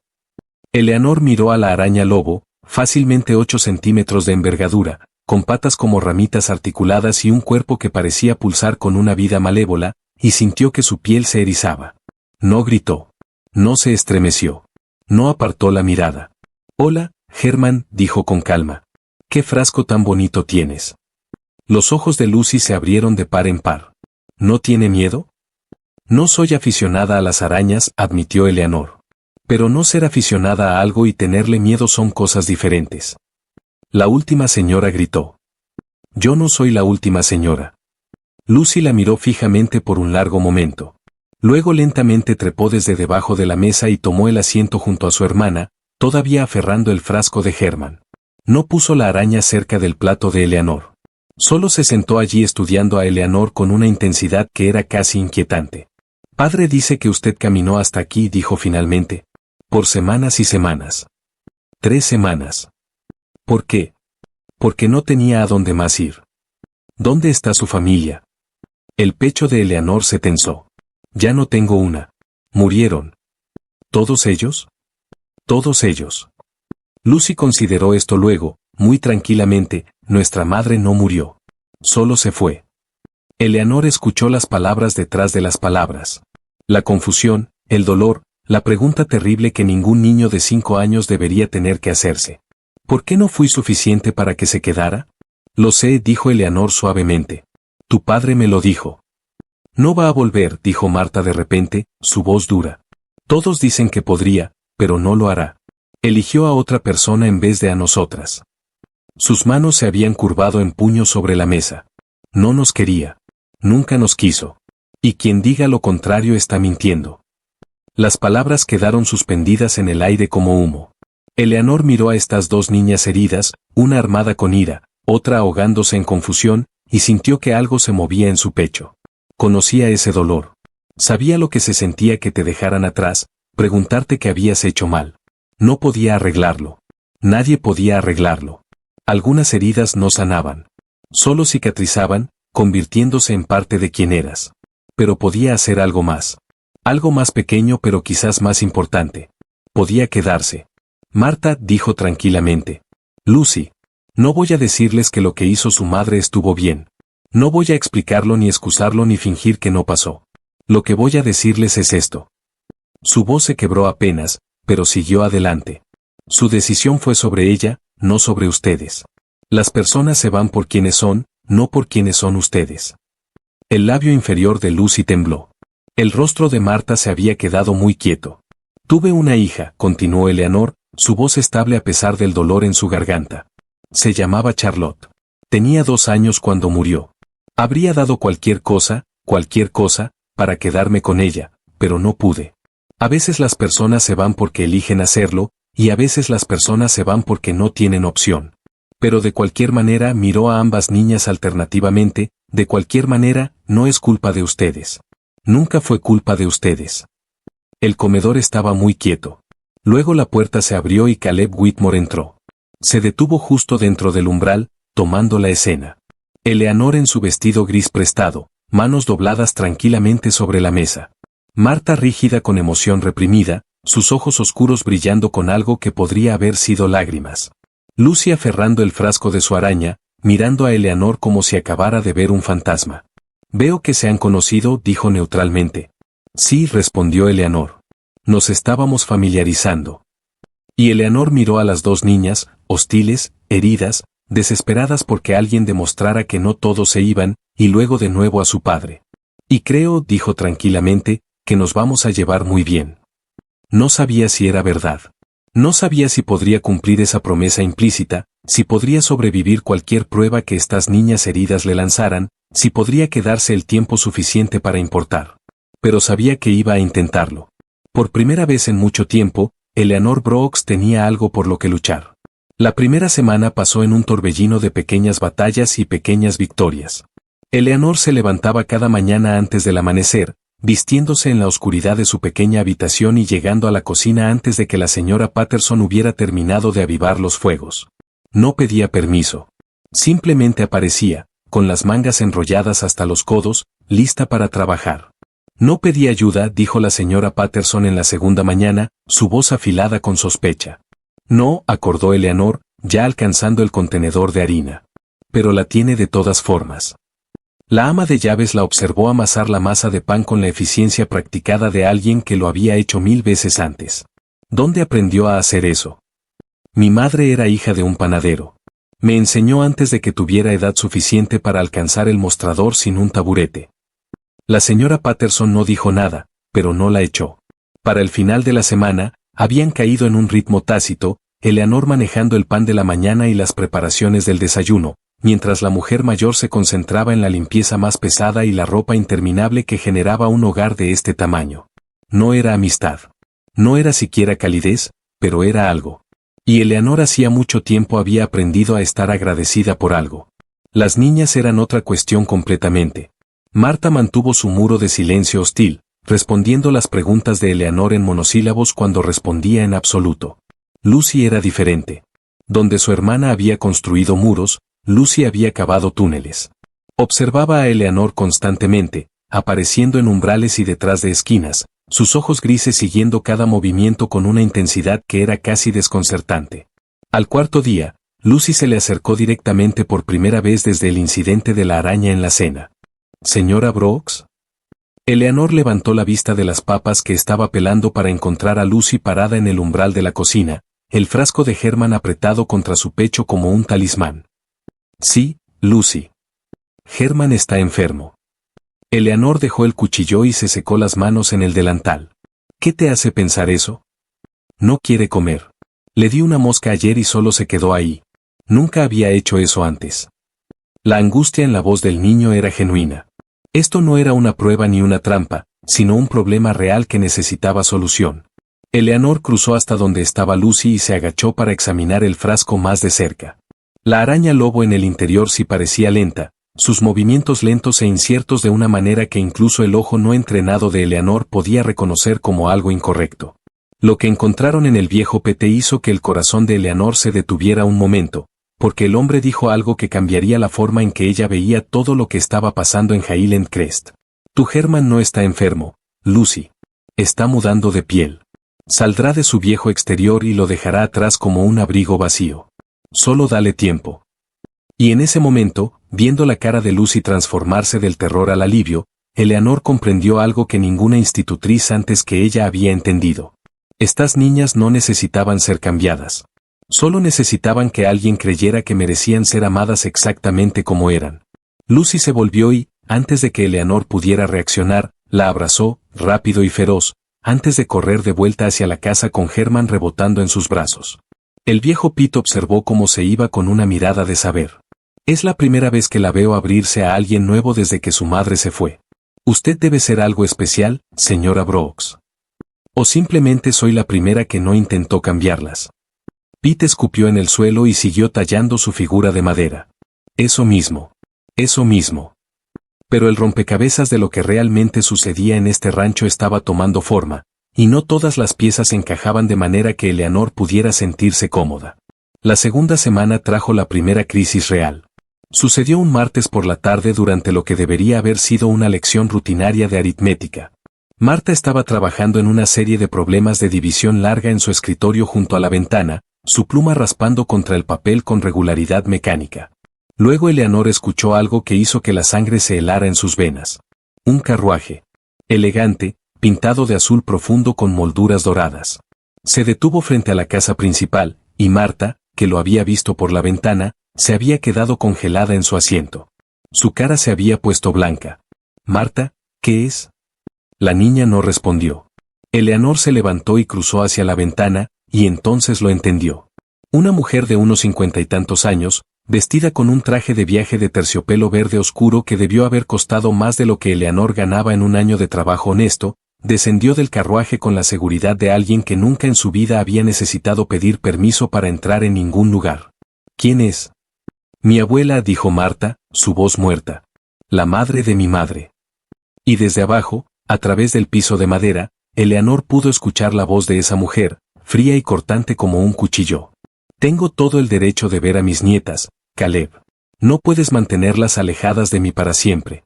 Eleanor miró a la araña lobo, fácilmente 8 centímetros de envergadura, con patas como ramitas articuladas y un cuerpo que parecía pulsar con una vida malévola, y sintió que su piel se erizaba. No gritó. No se estremeció. No apartó la mirada. «Hola, Herman», dijo con calma. «¿Qué frasco tan bonito tienes?» Los ojos de Lucy se abrieron de par en par. ¿No tiene miedo? «No soy aficionada a las arañas», admitió Eleanor. «Pero no ser aficionada a algo y tenerle miedo son cosas diferentes». La última señora gritó. «Yo no soy la última señora». Lucy la miró fijamente por un largo momento. Luego lentamente trepó desde debajo de la mesa y tomó el asiento junto a su hermana, todavía aferrando el frasco de Herman. No puso la araña cerca del plato de Eleanor. Solo se sentó allí estudiando a Eleanor con una intensidad que era casi inquietante. «Padre dice que usted caminó hasta aquí», dijo finalmente. «Por semanas y semanas». 3 semanas. ¿Por qué? Porque no tenía a dónde más ir. ¿Dónde está su familia? El pecho de Eleanor se tensó. «Ya no tengo una. Murieron». ¿Todos ellos? Todos ellos. Lucy consideró esto luego, muy tranquilamente. «Nuestra madre no murió. Solo se fue». Eleanor escuchó las palabras detrás de las palabras. La confusión, el dolor, la pregunta terrible que ningún niño de 5 años debería tener que hacerse. ¿Por qué no fui suficiente para que se quedara? Lo sé, dijo Eleanor suavemente. Tu padre me lo dijo. No va a volver, dijo Marta de repente, su voz dura. Todos dicen que podría, pero no lo hará. Eligió a otra persona en vez de a nosotras. Sus manos se habían curvado en puño sobre la mesa. No nos quería. Nunca nos quiso. Y quien diga lo contrario está mintiendo. Las palabras quedaron suspendidas en el aire como humo. Eleanor miró a estas 2 niñas heridas, una armada con ira, otra ahogándose en confusión, y sintió que algo se movía en su pecho. Conocía ese dolor. Sabía lo que se sentía que te dejaran atrás, preguntarte qué habías hecho mal. No podía arreglarlo. Nadie podía arreglarlo. Algunas heridas no sanaban. Solo cicatrizaban, convirtiéndose en parte de quien eras. Pero podía hacer algo más. Algo más pequeño pero quizás más importante. Podía quedarse. Marta dijo tranquilamente. Lucy. No voy a decirles que lo que hizo su madre estuvo bien. No voy a explicarlo ni excusarlo ni fingir que no pasó. Lo que voy a decirles es esto. Su voz se quebró apenas, pero siguió adelante. Su decisión fue sobre ella, no sobre ustedes. Las personas se van por quienes son, no por quienes son ustedes. El labio inferior de Lucy tembló. El rostro de Marta se había quedado muy quieto. Tuve una hija, continuó Eleanor, su voz estable a pesar del dolor en su garganta. Se llamaba Charlotte. Tenía 2 años cuando murió. Habría dado cualquier cosa, para quedarme con ella, pero no pude. A veces las personas se van porque eligen hacerlo, y a veces las personas se van porque no tienen opción. Pero de cualquier manera miró a ambas niñas alternativamente, de cualquier manera, no es culpa de ustedes. Nunca fue culpa de ustedes. El comedor estaba muy quieto. Luego la puerta se abrió y Caleb Whitmore entró. Se detuvo justo dentro del umbral, tomando la escena. Eleanor en su vestido gris prestado, manos dobladas tranquilamente sobre la mesa. Marta rígida con emoción reprimida, sus ojos oscuros brillando con algo que podría haber sido lágrimas. Lucy aferrando el frasco de su araña, mirando a Eleanor como si acabara de ver un fantasma. Veo que se han conocido, dijo neutralmente. Sí, respondió Eleanor. Nos estábamos familiarizando. Y Eleanor miró a las 2 niñas, hostiles, heridas, desesperadas porque alguien demostrara que no todos se iban, y luego de nuevo a su padre. Y creo, dijo tranquilamente, que nos vamos a llevar muy bien. No sabía si era verdad. No sabía si podría cumplir esa promesa implícita, si podría sobrevivir cualquier prueba que estas niñas heridas le lanzaran, si podría quedarse el tiempo suficiente para importar. Pero sabía que iba a intentarlo. Por primera vez en mucho tiempo, Eleanor Brooks tenía algo por lo que luchar. La primera semana pasó en un torbellino de pequeñas batallas y pequeñas victorias. Eleanor se levantaba cada mañana antes del amanecer, vistiéndose en la oscuridad de su pequeña habitación y llegando a la cocina antes de que la señora Patterson hubiera terminado de avivar los fuegos. No pedía permiso. Simplemente aparecía, con las mangas enrolladas hasta los codos, lista para trabajar. No pedí ayuda, dijo la señora Patterson en la segunda mañana, su voz afilada con sospecha. No, acordó Eleanor, ya alcanzando el contenedor de harina. Pero la tiene de todas formas. La ama de llaves la observó amasar la masa de pan con la eficiencia practicada de alguien que lo había hecho 1000 veces antes. ¿Dónde aprendió a hacer eso? Mi madre era hija de un panadero. Me enseñó antes de que tuviera edad suficiente para alcanzar el mostrador sin un taburete. La señora Patterson no dijo nada, pero no la echó. Para el final de la semana, habían caído en un ritmo tácito, Eleanor manejando el pan de la mañana y las preparaciones del desayuno, mientras la mujer mayor se concentraba en la limpieza más pesada y la ropa interminable que generaba un hogar de este tamaño. No era amistad. No era siquiera calidez, pero era algo. Y Eleanor hacía mucho tiempo había aprendido a estar agradecida por algo. Las niñas eran otra cuestión completamente. Marta mantuvo su muro de silencio hostil, respondiendo las preguntas de Eleanor en monosílabos cuando respondía en absoluto. Lucy era diferente. Donde su hermana había construido muros, Lucy había cavado túneles. Observaba a Eleanor constantemente, apareciendo en umbrales y detrás de esquinas, sus ojos grises siguiendo cada movimiento con una intensidad que era casi desconcertante. Al cuarto día, Lucy se le acercó directamente por primera vez desde el incidente de la araña en la cena. ¿Señora Brooks? Eleanor levantó la vista de las papas que estaba pelando para encontrar a Lucy parada en el umbral de la cocina, el frasco de Herman apretado contra su pecho como un talismán. Sí, Lucy. Herman está enfermo. Eleanor dejó el cuchillo y se secó las manos en el delantal. ¿Qué te hace pensar eso? No quiere comer. Le di una mosca ayer y solo se quedó ahí. Nunca había hecho eso antes. La angustia en la voz del niño era genuina. Esto no era una prueba ni una trampa, sino un problema real que necesitaba solución. Eleanor cruzó hasta donde estaba Lucy y se agachó para examinar el frasco más de cerca. La araña lobo en el interior sí parecía lenta, sus movimientos lentos e inciertos de una manera que incluso el ojo no entrenado de Eleanor podía reconocer como algo incorrecto. Lo que encontraron en el viejo pete hizo que el corazón de Eleanor se detuviera un momento, porque el hombre dijo algo que cambiaría la forma en que ella veía todo lo que estaba pasando en Highland Crest. Tu Herman no está enfermo, Lucy. Está mudando de piel. Saldrá de su viejo exterior y lo dejará atrás como un abrigo vacío. Solo dale tiempo. Y en ese momento, viendo la cara de Lucy transformarse del terror al alivio, Eleanor comprendió algo que ninguna institutriz antes que ella había entendido. Estas niñas no necesitaban ser cambiadas. Solo necesitaban que alguien creyera que merecían ser amadas exactamente como eran. Lucy se volvió y, antes de que Eleanor pudiera reaccionar, la abrazó, rápido y feroz, antes de correr de vuelta hacia la casa con Herman rebotando en sus brazos. El viejo Pete observó cómo se iba con una mirada de saber. Es la primera vez que la veo abrirse a alguien nuevo desde que su madre se fue. Usted debe ser algo especial, señora Brooks. O simplemente soy la primera que no intentó cambiarlas. Pete escupió en el suelo y siguió tallando su figura de madera. Eso mismo. Eso mismo. Pero el rompecabezas de lo que realmente sucedía en este rancho estaba tomando forma, y no todas las piezas encajaban de manera que Eleanor pudiera sentirse cómoda. La segunda semana trajo la primera crisis real. Sucedió un martes por la tarde durante lo que debería haber sido una lección rutinaria de aritmética. Marta estaba trabajando en una serie de problemas de división larga en su escritorio junto a la ventana, su pluma raspando contra el papel con regularidad mecánica. Luego Eleanor escuchó algo que hizo que la sangre se helara en sus venas. Un carruaje. Elegante, pintado de azul profundo con molduras doradas. Se detuvo frente a la casa principal, y Marta, que lo había visto por la ventana, se había quedado congelada en su asiento. Su cara se había puesto blanca. «Marta, ¿qué es?». La niña no respondió. Eleanor se levantó y cruzó hacia la ventana, y entonces lo entendió. Una mujer de unos 50 y tantos años, vestida con un traje de viaje de terciopelo verde oscuro que debió haber costado más de lo que Eleanor ganaba en un año de trabajo honesto, descendió del carruaje con la seguridad de alguien que nunca en su vida había necesitado pedir permiso para entrar en ningún lugar. «¿Quién es?». «Mi abuela», dijo Marta, su voz muerta. «La madre de mi madre». Y desde abajo, a través del piso de madera, Eleanor pudo escuchar la voz de esa mujer, fría y cortante como un cuchillo. «Tengo todo el derecho de ver a mis nietas, Caleb. No puedes mantenerlas alejadas de mí para siempre».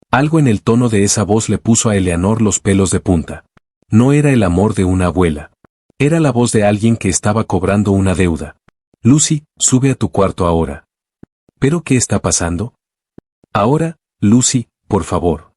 Algo en el tono de esa voz le puso a Eleanor los pelos de punta. No era el amor de una abuela. Era la voz de alguien que estaba cobrando una deuda. «Lucy, sube a tu cuarto ahora». ¿Pero qué está pasando? Ahora, Lucy, por favor.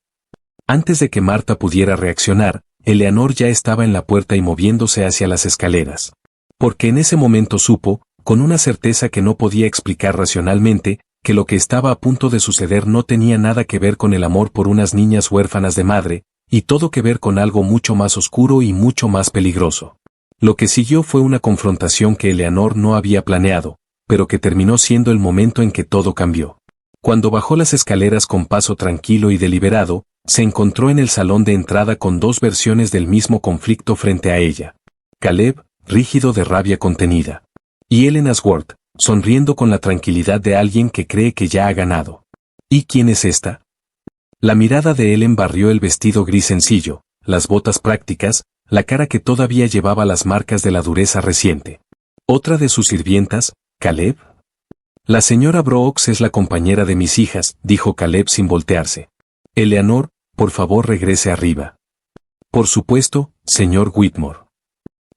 Antes de que Marta pudiera reaccionar, Eleanor ya estaba en la puerta y moviéndose hacia las escaleras. Porque en ese momento supo, con una certeza que no podía explicar racionalmente, que lo que estaba a punto de suceder no tenía nada que ver con el amor por unas niñas huérfanas de madre, y todo que ver con algo mucho más oscuro y mucho más peligroso. Lo que siguió fue una confrontación que Eleanor no había planeado, pero que terminó siendo el momento en que todo cambió. Cuando bajó las escaleras con paso tranquilo y deliberado, se encontró en el salón de entrada con dos versiones del mismo conflicto frente a ella. Caleb, rígido de rabia contenida. Y Ellen Ashworth, sonriendo con la tranquilidad de alguien que cree que ya ha ganado. ¿Y quién es esta? La mirada de Ellen barrió el vestido gris sencillo, las botas prácticas, la cara que todavía llevaba las marcas de la dureza reciente. ¿Otra de sus sirvientas, Caleb? La señora Brooks es la compañera de mis hijas, dijo Caleb sin voltearse. Eleanor, por favor regrese arriba. Por supuesto, señor Whitmore.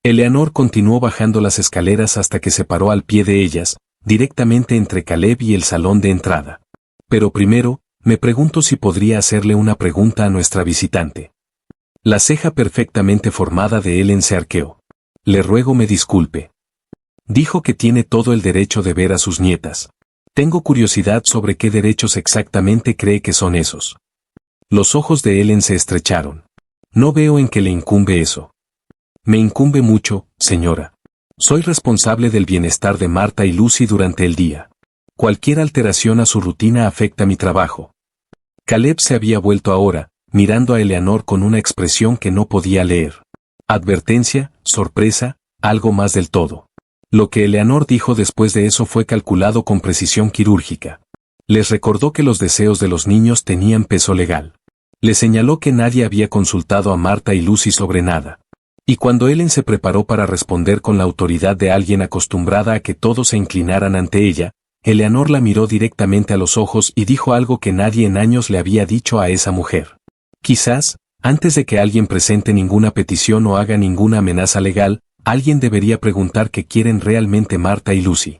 Eleanor continuó bajando las escaleras hasta que se paró al pie de ellas, directamente entre Caleb y el salón de entrada. Pero primero, me pregunto si podría hacerle una pregunta a nuestra visitante. La ceja perfectamente formada de Ellen se arqueó. Le ruego me disculpe. Dijo que tiene todo el derecho de ver a sus nietas. Tengo curiosidad sobre qué derechos exactamente cree que son esos. Los ojos de Ellen se estrecharon. No veo en qué le incumbe eso. Me incumbe mucho, señora. Soy responsable del bienestar de Marta y Lucy durante el día. Cualquier alteración a su rutina afecta mi trabajo. Caleb se había vuelto ahora, mirando a Eleanor con una expresión que no podía leer. Advertencia, sorpresa, algo más del todo. Lo que Eleanor dijo después de eso fue calculado con precisión quirúrgica. Les recordó que los deseos de los niños tenían peso legal. Les señaló que nadie había consultado a Marta y Lucy sobre nada. Y cuando Ellen se preparó para responder con la autoridad de alguien acostumbrada a que todos se inclinaran ante ella, Eleanor la miró directamente a los ojos y dijo algo que nadie en años le había dicho a esa mujer. Quizás, antes de que alguien presente ninguna petición o haga ninguna amenaza legal, alguien debería preguntar qué quieren realmente Marta y Lucy.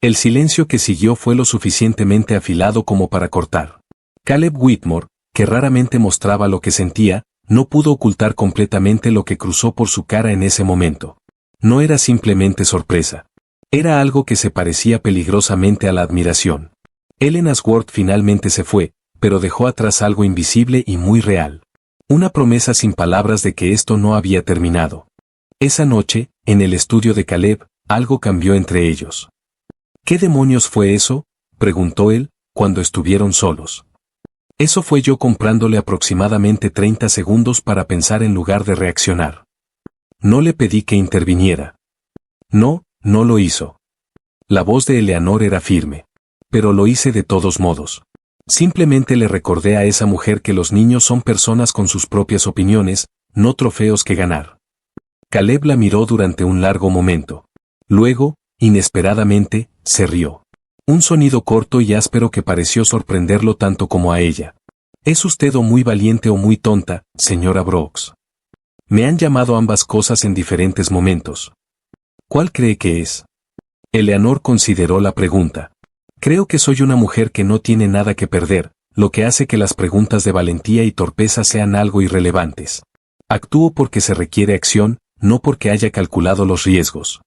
El silencio que siguió fue lo suficientemente afilado como para cortar. Caleb Whitmore, que raramente mostraba lo que sentía, no pudo ocultar completamente lo que cruzó por su cara en ese momento. No era simplemente sorpresa. Era algo que se parecía peligrosamente a la admiración. Ellen Ashworth finalmente se fue, pero dejó atrás algo invisible y muy real. Una promesa sin palabras de que esto no había terminado. Esa noche, en el estudio de Caleb, algo cambió entre ellos. ¿Qué demonios fue eso?, preguntó él, cuando estuvieron solos. Eso fue yo comprándole aproximadamente 30 segundos para pensar en lugar de reaccionar. No le pedí que interviniera. No, no lo hizo. La voz de Eleanor era firme. Pero lo hice de todos modos. Simplemente le recordé a esa mujer que los niños son personas con sus propias opiniones, no trofeos que ganar. Caleb la miró durante un largo momento. Luego, inesperadamente, se rió. Un sonido corto y áspero que pareció sorprenderlo tanto como a ella. ¿Es usted o muy valiente o muy tonta, señora Brooks? Me han llamado ambas cosas en diferentes momentos. ¿Cuál cree que es? Eleanor consideró la pregunta. Creo que soy una mujer que no tiene nada que perder, lo que hace que las preguntas de valentía y torpeza sean algo irrelevantes. Actúo porque se requiere acción, no porque haya calculado los riesgos.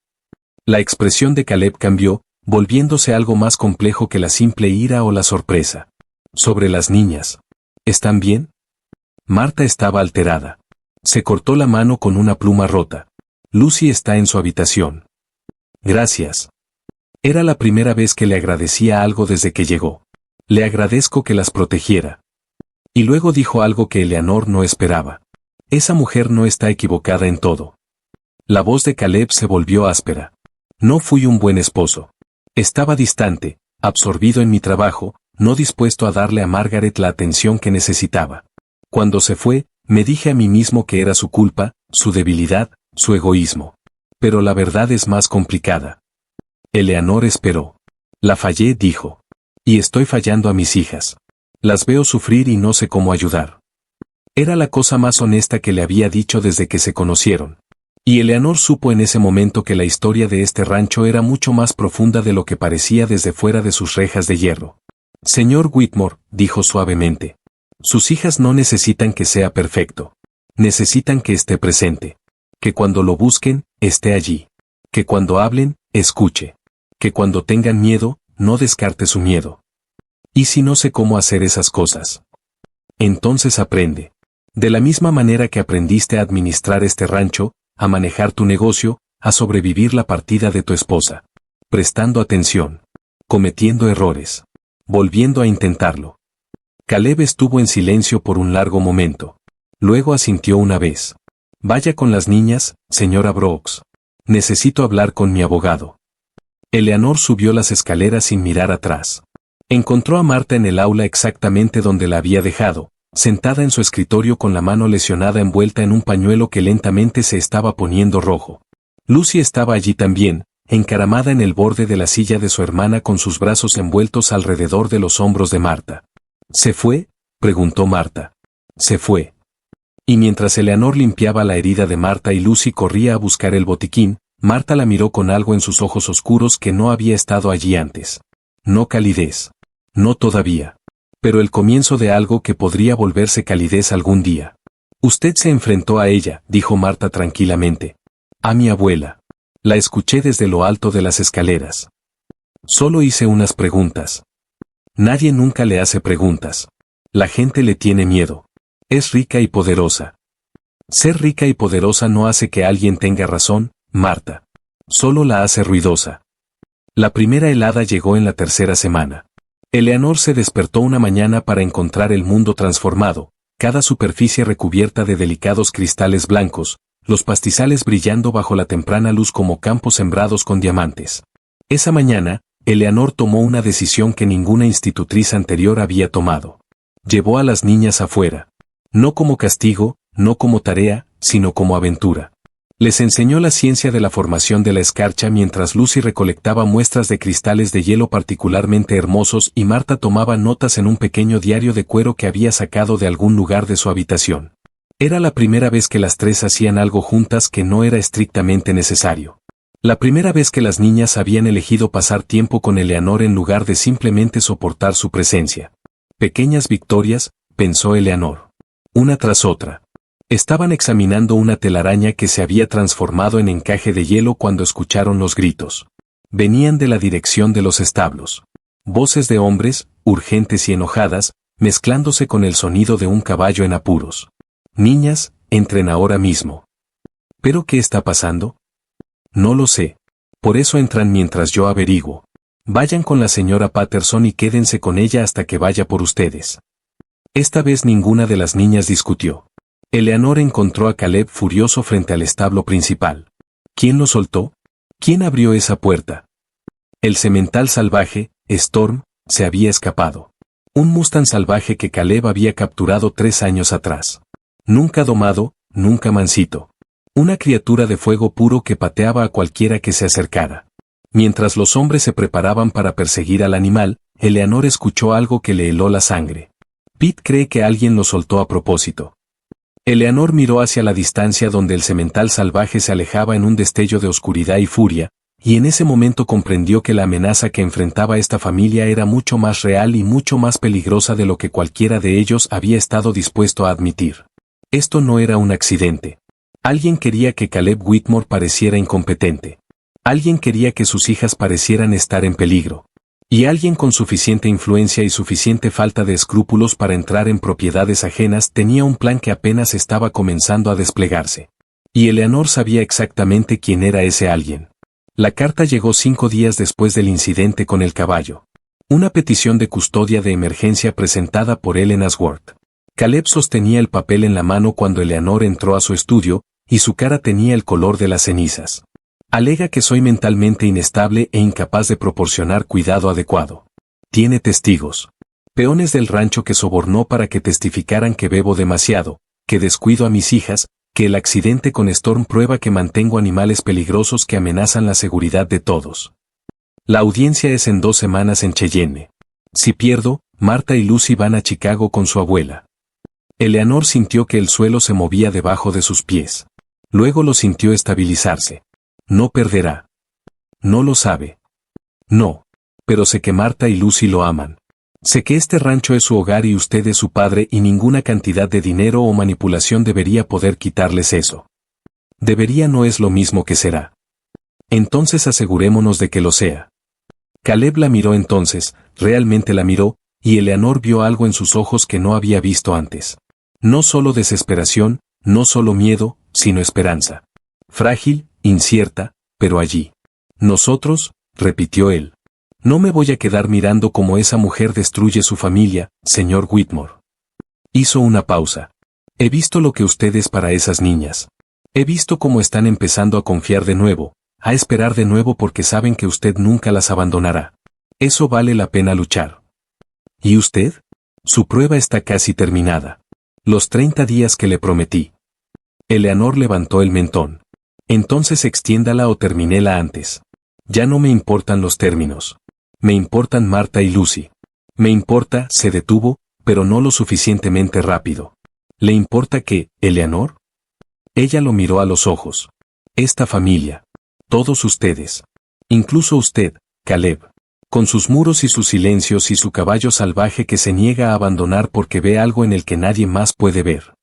La expresión de Caleb cambió, volviéndose algo más complejo que la simple ira o la sorpresa. Sobre las niñas. ¿Están bien? Marta estaba alterada. Se cortó la mano con una pluma rota. Lucy está en su habitación. Gracias. Era la primera vez que le agradecía algo desde que llegó. Le agradezco que las protegiera. Y luego dijo algo que Eleanor no esperaba. Esa mujer no está equivocada en todo. La voz de Caleb se volvió áspera. No fui un buen esposo. Estaba distante, absorbido en mi trabajo, no dispuesto a darle a Margaret la atención que necesitaba. Cuando se fue, me dije a mí mismo que era su culpa, su debilidad, su egoísmo. Pero la verdad es más complicada. Eleanor esperó. La fallé, dijo. Y estoy fallando a mis hijas. Las veo sufrir y no sé cómo ayudar. Era la cosa más honesta que le había dicho desde que se conocieron. Y Eleanor supo en ese momento que la historia de este rancho era mucho más profunda de lo que parecía desde fuera de sus rejas de hierro. Señor Whitmore, dijo suavemente. Sus hijas no necesitan que sea perfecto. Necesitan que esté presente. Que cuando lo busquen, esté allí. Que cuando hablen, escuche. Que cuando tengan miedo, no descarte su miedo. ¿Y si no sé cómo hacer esas cosas? Entonces aprende. De la misma manera que aprendiste a administrar este rancho, a manejar tu negocio, a sobrevivir la partida de tu esposa. Prestando atención. Cometiendo errores. Volviendo a intentarlo. Caleb estuvo en silencio por un largo momento. Luego asintió una vez. Vaya con las niñas, señora Brooks. Necesito hablar con mi abogado. Eleanor subió las escaleras sin mirar atrás. Encontró a Marta en el aula exactamente donde la había dejado, sentada en su escritorio con la mano lesionada envuelta en un pañuelo que lentamente se estaba poniendo rojo. Lucy estaba allí también, encaramada en el borde de la silla de su hermana con sus brazos envueltos alrededor de los hombros de Marta. ¿Se fue?, preguntó Marta. Se fue. Y mientras Eleanor limpiaba la herida de Marta y Lucy corría a buscar el botiquín, Marta la miró con algo en sus ojos oscuros que no había estado allí antes. No calidez. No todavía. Pero el comienzo de algo que podría volverse calidez algún día. Usted se enfrentó a ella, dijo Marta tranquilamente. A mi abuela. La escuché desde lo alto de las escaleras. Solo hice unas preguntas. Nadie nunca le hace preguntas. La gente le tiene miedo. Es rica y poderosa. Ser rica y poderosa no hace que alguien tenga razón, Marta. Solo la hace ruidosa. La primera helada llegó en la tercera semana. Eleanor se despertó una mañana para encontrar el mundo transformado, cada superficie recubierta de delicados cristales blancos, los pastizales brillando bajo la temprana luz como campos sembrados con diamantes. Esa mañana, Eleanor tomó una decisión que ninguna institutriz anterior había tomado. Llevó a las niñas afuera. No como castigo, no como tarea, sino como aventura. Les enseñó la ciencia de la formación de la escarcha mientras Lucy recolectaba muestras de cristales de hielo particularmente hermosos y Marta tomaba notas en un pequeño diario de cuero que había sacado de algún lugar de su habitación. Era la primera vez que las tres hacían algo juntas que no era estrictamente necesario. La primera vez que las niñas habían elegido pasar tiempo con Eleanor en lugar de simplemente soportar su presencia. Pequeñas victorias, pensó Eleanor. Una tras otra. Estaban examinando una telaraña que se había transformado en encaje de hielo cuando escucharon los gritos. Venían de la dirección de los establos. Voces de hombres, urgentes y enojadas, mezclándose con el sonido de un caballo en apuros. Niñas, entren ahora mismo. ¿Pero qué está pasando? No lo sé. Por eso entran mientras yo averiguo. Vayan con la señora Patterson y quédense con ella hasta que vaya por ustedes. Esta vez ninguna de las niñas discutió. Eleanor encontró a Caleb furioso frente al establo principal. ¿Quién lo soltó? ¿Quién abrió esa puerta? El semental salvaje, Storm, se había escapado. Un Mustang salvaje que Caleb había capturado 3 años atrás. Nunca domado, nunca mansito. Una criatura de fuego puro que pateaba a cualquiera que se acercara. Mientras los hombres se preparaban para perseguir al animal, Eleanor escuchó algo que le heló la sangre. Pete cree que alguien lo soltó a propósito. Eleanor miró hacia la distancia donde el semental salvaje se alejaba en un destello de oscuridad y furia, y en ese momento comprendió que la amenaza que enfrentaba esta familia era mucho más real y mucho más peligrosa de lo que cualquiera de ellos había estado dispuesto a admitir. Esto no era un accidente. Alguien quería que Caleb Whitmore pareciera incompetente. Alguien quería que sus hijas parecieran estar en peligro. Y alguien con suficiente influencia y suficiente falta de escrúpulos para entrar en propiedades ajenas tenía un plan que apenas estaba comenzando a desplegarse. Y Eleanor sabía exactamente quién era ese alguien. La carta llegó 5 días después del incidente con el caballo. Una petición de custodia de emergencia presentada por Ellen Ashworth. Caleb sostenía el papel en la mano cuando Eleanor entró a su estudio, y su cara tenía el color de las cenizas. Alega que soy mentalmente inestable e incapaz de proporcionar cuidado adecuado. Tiene testigos. Peones del rancho que sobornó para que testificaran que bebo demasiado, que descuido a mis hijas, que el accidente con Storm prueba que mantengo animales peligrosos que amenazan la seguridad de todos. La audiencia es en 2 semanas en Cheyenne. Si pierdo, Marta y Lucy van a Chicago con su abuela. Eleanor sintió que el suelo se movía debajo de sus pies. Luego lo sintió estabilizarse. No perderá. No lo sabe. No. Pero sé que Marta y Lucy lo aman. Sé que este rancho es su hogar y usted es su padre y ninguna cantidad de dinero o manipulación debería poder quitarles eso. Debería no es lo mismo que será. Entonces asegurémonos de que lo sea. Caleb la miró entonces, realmente la miró, y Eleanor vio algo en sus ojos que no había visto antes. No solo desesperación, no solo miedo, sino esperanza. Frágil, incierta, pero allí. Nosotros, repitió él. No me voy a quedar mirando cómo esa mujer destruye su familia, señor Whitmore. Hizo una pausa. He visto lo que usted es para esas niñas. He visto cómo están empezando a confiar de nuevo, a esperar de nuevo porque saben que usted nunca las abandonará. Eso vale la pena luchar. ¿Y usted? Su prueba está casi terminada. Los 30 días que le prometí. Eleanor levantó el mentón. Entonces extiéndala o terminéla antes. Ya no me importan los términos. Me importan Marta y Lucy. Me importa, se detuvo, pero no lo suficientemente rápido. ¿Le importa qué, Eleanor? Ella lo miró a los ojos. Esta familia. Todos ustedes. Incluso usted, Caleb. Con sus muros y sus silencios y su caballo salvaje que se niega a abandonar porque ve algo en el que nadie más puede ver.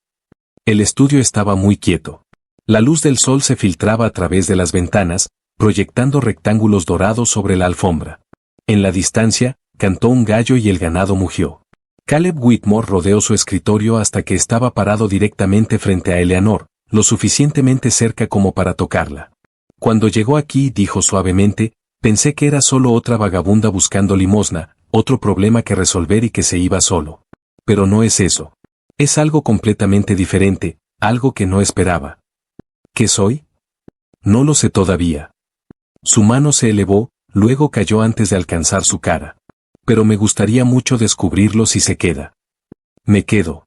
El estudio estaba muy quieto. La luz del sol se filtraba a través de las ventanas, proyectando rectángulos dorados sobre la alfombra. En la distancia, cantó un gallo y el ganado mugió. Caleb Whitmore rodeó su escritorio hasta que estaba parado directamente frente a Eleanor, lo suficientemente cerca como para tocarla. Cuando llegó aquí, dijo suavemente, pensé que era solo otra vagabunda buscando limosna, otro problema que resolver y que se iba solo. Pero no es eso. Es algo completamente diferente, algo que no esperaba. ¿Qué soy? No lo sé todavía. Su mano se elevó, luego cayó antes de alcanzar su cara. Pero me gustaría mucho descubrirlo si se queda. Me quedo.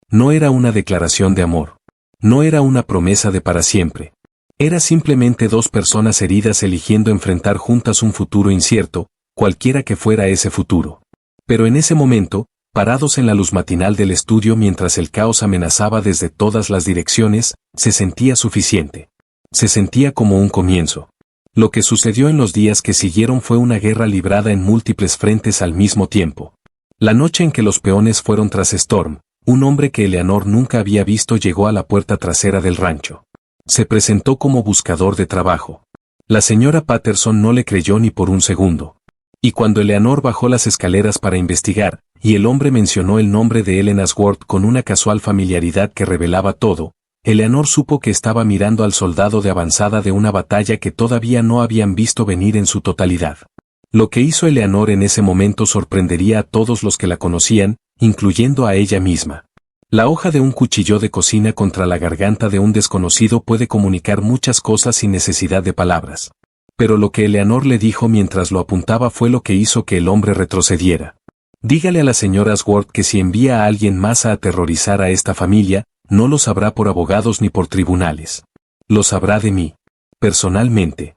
No era una declaración de amor. No era una promesa de para siempre. Era simplemente 2 personas heridas eligiendo enfrentar juntas un futuro incierto, cualquiera que fuera ese futuro. Pero en ese momento, parados en la luz matinal del estudio mientras el caos amenazaba desde todas las direcciones, se sentía suficiente. Se sentía como un comienzo. Lo que sucedió en los días que siguieron fue una guerra librada en múltiples frentes al mismo tiempo. La noche en que los peones fueron tras Storm, un hombre que Eleanor nunca había visto llegó a la puerta trasera del rancho. Se presentó como buscador de trabajo. La señora Patterson no le creyó ni por un segundo. Y cuando Eleanor bajó las escaleras para investigar, y el hombre mencionó el nombre de Ellen Ashworth con una casual familiaridad que revelaba todo, Eleanor supo que estaba mirando al soldado de avanzada de una batalla que todavía no habían visto venir en su totalidad. Lo que hizo Eleanor en ese momento sorprendería a todos los que la conocían, incluyendo a ella misma. La hoja de un cuchillo de cocina contra la garganta de un desconocido puede comunicar muchas cosas sin necesidad de palabras. Pero lo que Eleanor le dijo mientras lo apuntaba fue lo que hizo que el hombre retrocediera. Dígale a la señora Ashworth que si envía a alguien más a aterrorizar a esta familia, no lo sabrá por abogados ni por tribunales. Lo sabrá de mí. Personalmente.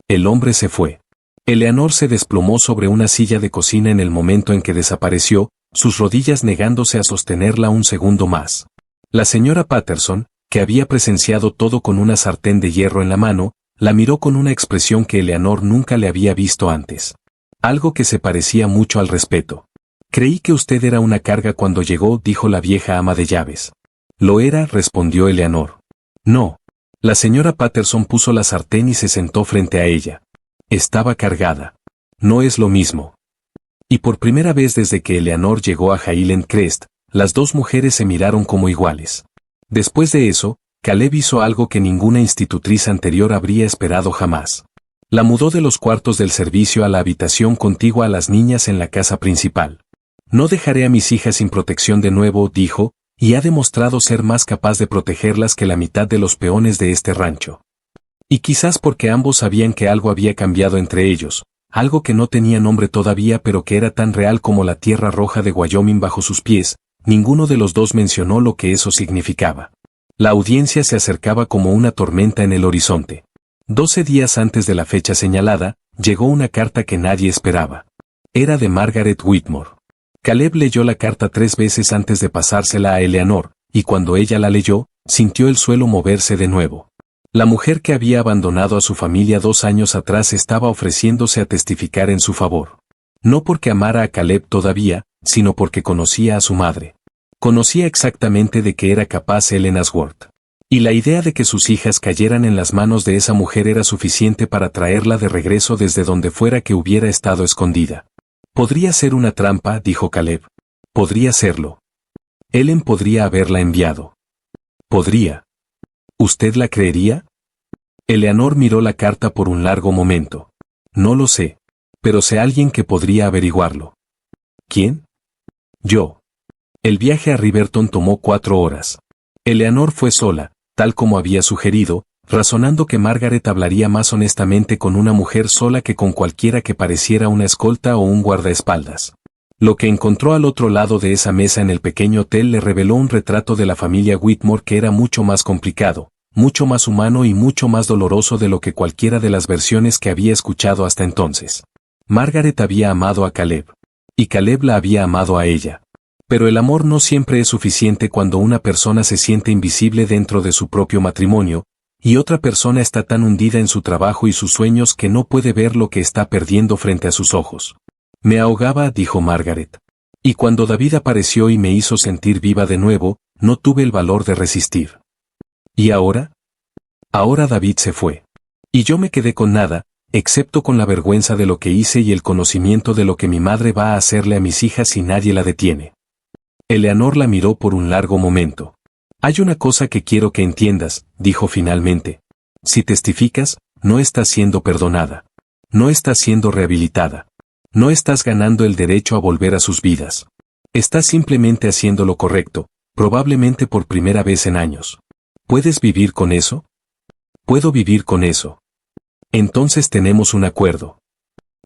El hombre se fue. Eleanor se desplomó sobre una silla de cocina en el momento en que desapareció, sus rodillas negándose a sostenerla un segundo más. La señora Patterson, que había presenciado todo con una sartén de hierro en la mano, la miró con una expresión que Eleanor nunca le había visto antes. Algo que se parecía mucho al respeto. Creí que usted era una carga cuando llegó, dijo la vieja ama de llaves. Lo era, respondió Eleanor. No. La señora Patterson puso la sartén y se sentó frente a ella. Estaba cargada. No es lo mismo. Y por primera vez desde que Eleanor llegó a Highland Crest, las dos mujeres se miraron como iguales. Después de eso, Caleb hizo algo que ninguna institutriz anterior habría esperado jamás. La mudó de los cuartos del servicio a la habitación contigua a las niñas en la casa principal. No dejaré a mis hijas sin protección de nuevo, dijo, y ha demostrado ser más capaz de protegerlas que la mitad de los peones de este rancho. Y quizás porque ambos sabían que algo había cambiado entre ellos, algo que no tenía nombre todavía pero que era tan real como la tierra roja de Wyoming bajo sus pies, ninguno de los dos mencionó lo que eso significaba. La audiencia se acercaba como una tormenta en el horizonte. 12 días antes de la fecha señalada, llegó una carta que nadie esperaba. Era de Margaret Whitmore. Caleb leyó la carta 3 veces antes de pasársela a Eleanor, y cuando ella la leyó, sintió el suelo moverse de nuevo. La mujer que había abandonado a su familia 2 años atrás estaba ofreciéndose a testificar en su favor. No porque amara a Caleb todavía, sino porque conocía a su madre. Conocía exactamente de qué era capaz Ellen Ashworth. Y la idea de que sus hijas cayeran en las manos de esa mujer era suficiente para traerla de regreso desde donde fuera que hubiera estado escondida. Podría ser una trampa, dijo Caleb. Podría serlo. Ellen podría haberla enviado. Podría. ¿Usted la creería? Eleanor miró la carta por un largo momento. No lo sé. Pero sé alguien que podría averiguarlo. ¿Quién? Yo. El viaje a Riverton tomó 4 horas. Eleanor fue sola, tal como había sugerido, razonando que Margaret hablaría más honestamente con una mujer sola que con cualquiera que pareciera una escolta o un guardaespaldas. Lo que encontró al otro lado de esa mesa en el pequeño hotel le reveló un retrato de la familia Whitmore que era mucho más complicado, mucho más humano y mucho más doloroso de lo que cualquiera de las versiones que había escuchado hasta entonces. Margaret había amado a Caleb. Y Caleb la había amado a ella. Pero el amor no siempre es suficiente cuando una persona se siente invisible dentro de su propio matrimonio, y otra persona está tan hundida en su trabajo y sus sueños que no puede ver lo que está perdiendo frente a sus ojos. Me ahogaba, dijo Margaret. Y cuando David apareció y me hizo sentir viva de nuevo, no tuve el valor de resistir. ¿Y ahora? Ahora David se fue. Y yo me quedé con nada, excepto con la vergüenza de lo que hice y el conocimiento de lo que mi madre va a hacerle a mis hijas si nadie la detiene. Eleanor la miró por un largo momento. Hay una cosa que quiero que entiendas, dijo finalmente. Si testificas, no estás siendo perdonada. No estás siendo rehabilitada. No estás ganando el derecho a volver a sus vidas. Estás simplemente haciendo lo correcto, probablemente por primera vez en años. ¿Puedes vivir con eso? Puedo vivir con eso. Entonces tenemos un acuerdo.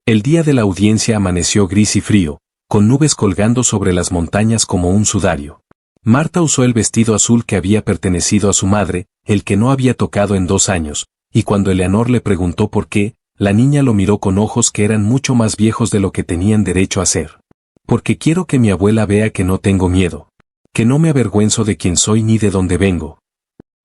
El día de la audiencia amaneció gris y frío, con nubes colgando sobre las montañas como un sudario. Marta usó el vestido azul que había pertenecido a su madre, el que no había tocado en 2 años, y cuando Eleanor le preguntó por qué, la niña lo miró con ojos que eran mucho más viejos de lo que tenían derecho a ser. Porque quiero que mi abuela vea que no tengo miedo. Que no me avergüenzo de quién soy ni de dónde vengo.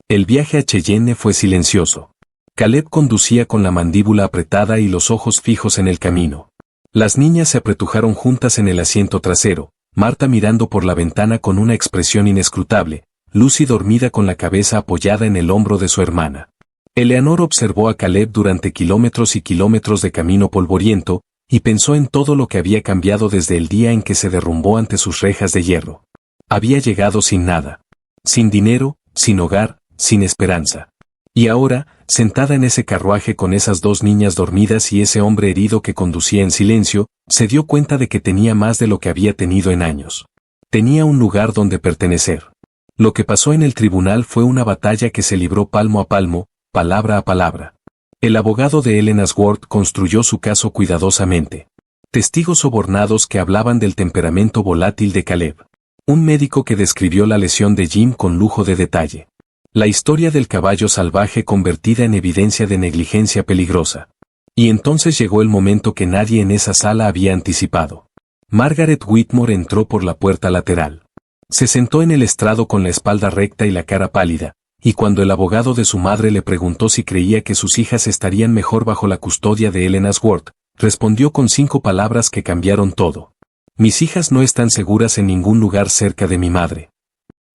El viaje a Cheyenne fue silencioso. Caleb conducía con la mandíbula apretada y los ojos fijos en el camino. Las niñas se apretujaron juntas en el asiento trasero, Marta mirando por la ventana con una expresión inescrutable, Lucy dormida con la cabeza apoyada en el hombro de su hermana. Eleanor observó a Caleb durante kilómetros y kilómetros de camino polvoriento, y pensó en todo lo que había cambiado desde el día en que se derrumbó ante sus rejas de hierro. Había llegado sin nada. Sin dinero, sin hogar, sin esperanza. Y ahora, sentada en ese carruaje con esas dos niñas dormidas y ese hombre herido que conducía en silencio, se dio cuenta de que tenía más de lo que había tenido en años. Tenía un lugar donde pertenecer. Lo que pasó en el tribunal fue una batalla que se libró palmo a palmo, palabra a palabra. El abogado de Ellen Ashworth construyó su caso cuidadosamente. Testigos sobornados que hablaban del temperamento volátil de Caleb. Un médico que describió la lesión de Jim con lujo de detalle. La historia del caballo salvaje convertida en evidencia de negligencia peligrosa. Y entonces llegó el momento que nadie en esa sala había anticipado. Margaret Whitmore entró por la puerta lateral. Se sentó en el estrado con la espalda recta y la cara pálida, y cuando el abogado de su madre le preguntó si creía que sus hijas estarían mejor bajo la custodia de Ellen Ashworth, respondió con 5 palabras que cambiaron todo. Mis hijas no están seguras en ningún lugar cerca de mi madre.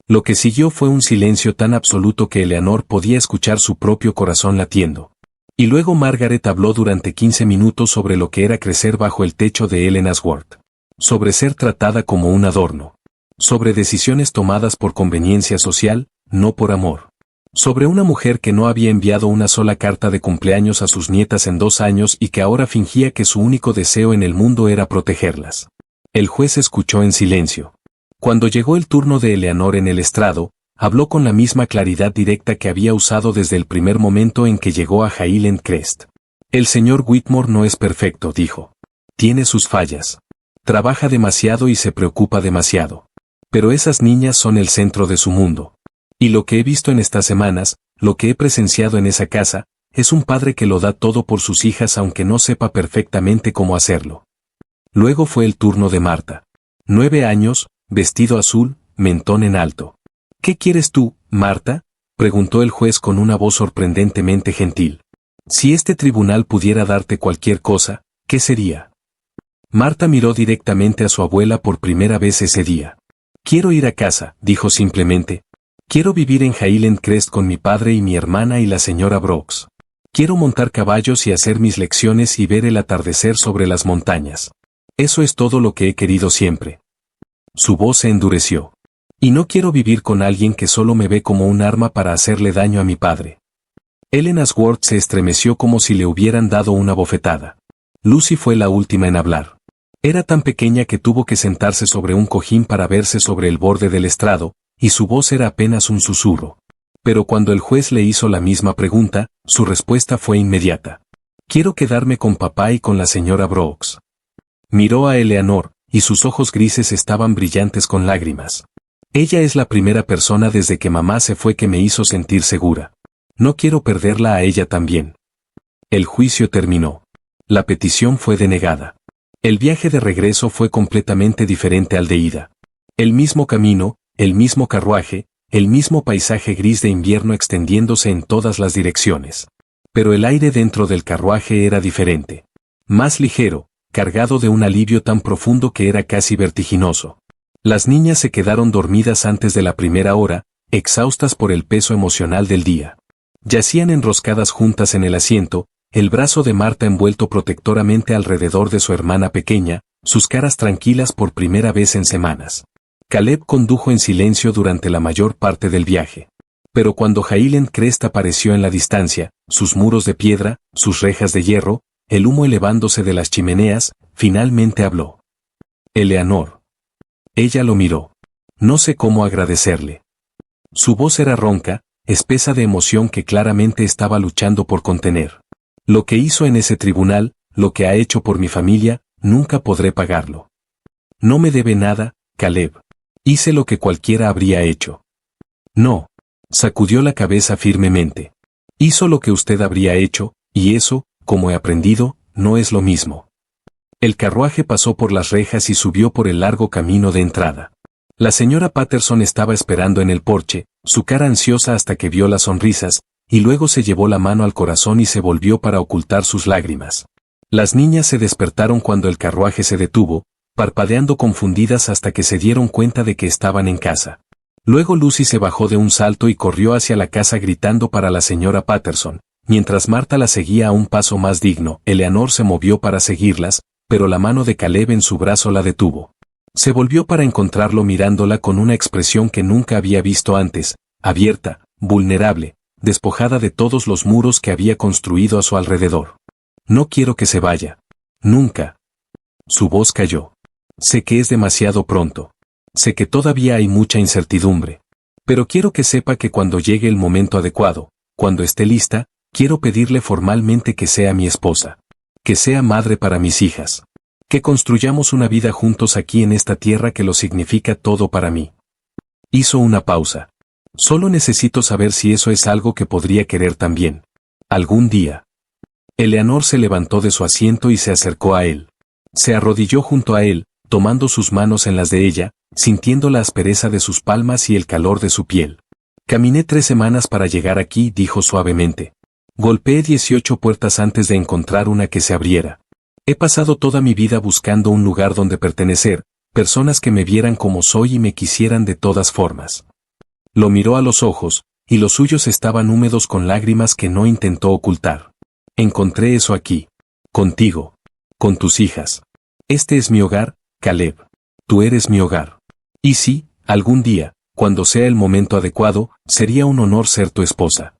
Lo que siguió fue un silencio tan absoluto que Eleanor podía escuchar su propio corazón latiendo. Y luego Margaret habló durante 15 minutos sobre lo que era crecer bajo el techo de Ellen Ashworth. Sobre ser tratada como un adorno. Sobre decisiones tomadas por conveniencia social, no por amor. Sobre una mujer que no había enviado una sola carta de cumpleaños a sus nietas en 2 años y que ahora fingía que su único deseo en el mundo era protegerlas. El juez escuchó en silencio. Cuando llegó el turno de Eleanor en el estrado, habló con la misma claridad directa que había usado desde el primer momento en que llegó a Highland Crest. El señor Whitmore no es perfecto, dijo. Tiene sus fallas. Trabaja demasiado y se preocupa demasiado. Pero esas niñas son el centro de su mundo. Y lo que he visto en estas semanas, lo que he presenciado en esa casa, es un padre que lo da todo por sus hijas aunque no sepa perfectamente cómo hacerlo. Luego fue el turno de Marta. 9 años, vestido azul, mentón en alto. ¿Qué quieres tú, Marta?, preguntó el juez con una voz sorprendentemente gentil. Si este tribunal pudiera darte cualquier cosa, ¿qué sería? Marta miró directamente a su abuela por primera vez ese día. Quiero ir a casa, dijo simplemente. Quiero vivir en Highland Crest con mi padre y mi hermana y la señora Brooks. Quiero montar caballos y hacer mis lecciones y ver el atardecer sobre las montañas. Eso es todo lo que he querido siempre. Su voz se endureció. Y no quiero vivir con alguien que solo me ve como un arma para hacerle daño a mi padre. Ellen Ashworth se estremeció como si le hubieran dado una bofetada. Lucy fue la última en hablar. Era tan pequeña que tuvo que sentarse sobre un cojín para verse sobre el borde del estrado, y su voz era apenas un susurro. Pero cuando el juez le hizo la misma pregunta, su respuesta fue inmediata. Quiero quedarme con papá y con la señora Brooks. Miró a Eleanor, y sus ojos grises estaban brillantes con lágrimas. Ella es la primera persona desde que mamá se fue que me hizo sentir segura. No quiero perderla a ella también. El juicio terminó. La petición fue denegada. El viaje de regreso fue completamente diferente al de ida. El mismo camino, el mismo carruaje, el mismo paisaje gris de invierno extendiéndose en todas las direcciones. Pero el aire dentro del carruaje era diferente. Más ligero, cargado de un alivio tan profundo que era casi vertiginoso. Las niñas se quedaron dormidas antes de la primera hora, exhaustas por el peso emocional del día. Yacían enroscadas juntas en el asiento, el brazo de Marta envuelto protectoramente alrededor de su hermana pequeña, sus caras tranquilas por primera vez en semanas. Caleb condujo en silencio durante la mayor parte del viaje. Pero cuando Highland Crest apareció en la distancia, sus muros de piedra, sus rejas de hierro, el humo elevándose de las chimeneas, finalmente habló. Eleanor. Ella lo miró. No sé cómo agradecerle. Su voz era ronca, espesa de emoción que claramente estaba luchando por contener. Lo que hizo en ese tribunal, lo que ha hecho por mi familia, nunca podré pagarlo. No me debe nada, Caleb. Hice lo que cualquiera habría hecho. No. Sacudió la cabeza firmemente. Hizo lo que usted habría hecho, y eso, como he aprendido, no es lo mismo. El carruaje pasó por las rejas y subió por el largo camino de entrada. La señora Patterson estaba esperando en el porche, su cara ansiosa hasta que vio las sonrisas, y luego se llevó la mano al corazón y se volvió para ocultar sus lágrimas. Las niñas se despertaron cuando el carruaje se detuvo, parpadeando confundidas hasta que se dieron cuenta de que estaban en casa. Luego Lucy se bajó de un salto y corrió hacia la casa gritando para la señora Patterson, mientras Marta la seguía a un paso más digno. Eleanor se movió para seguirlas, pero la mano de Caleb en su brazo la detuvo. Se volvió para encontrarlo mirándola con una expresión que nunca había visto antes, abierta, vulnerable, despojada de todos los muros que había construido a su alrededor. No quiero que se vaya. Nunca. Su voz cayó. Sé que es demasiado pronto. Sé que todavía hay mucha incertidumbre. Pero quiero que sepa que cuando llegue el momento adecuado, cuando esté lista, quiero pedirle formalmente que sea mi esposa. Que sea madre para mis hijas. Que construyamos una vida juntos aquí en esta tierra que lo significa todo para mí. Hizo una pausa. Solo necesito saber si eso es algo que podría querer también. Algún día. Eleanor se levantó de su asiento y se acercó a él. Se arrodilló junto a él, tomando sus manos en las de ella, sintiendo la aspereza de sus palmas y el calor de su piel. Caminé 3 semanas para llegar aquí, dijo suavemente. Golpeé 18 puertas antes de encontrar una que se abriera. He pasado toda mi vida buscando un lugar donde pertenecer, personas que me vieran como soy y me quisieran de todas formas. Lo miró a los ojos, y los suyos estaban húmedos con lágrimas que no intentó ocultar. Encontré eso aquí. Contigo. Con tus hijas. Este es mi hogar, Caleb. Tú eres mi hogar. Y sí, algún día, cuando sea el momento adecuado, sería un honor ser tu esposa.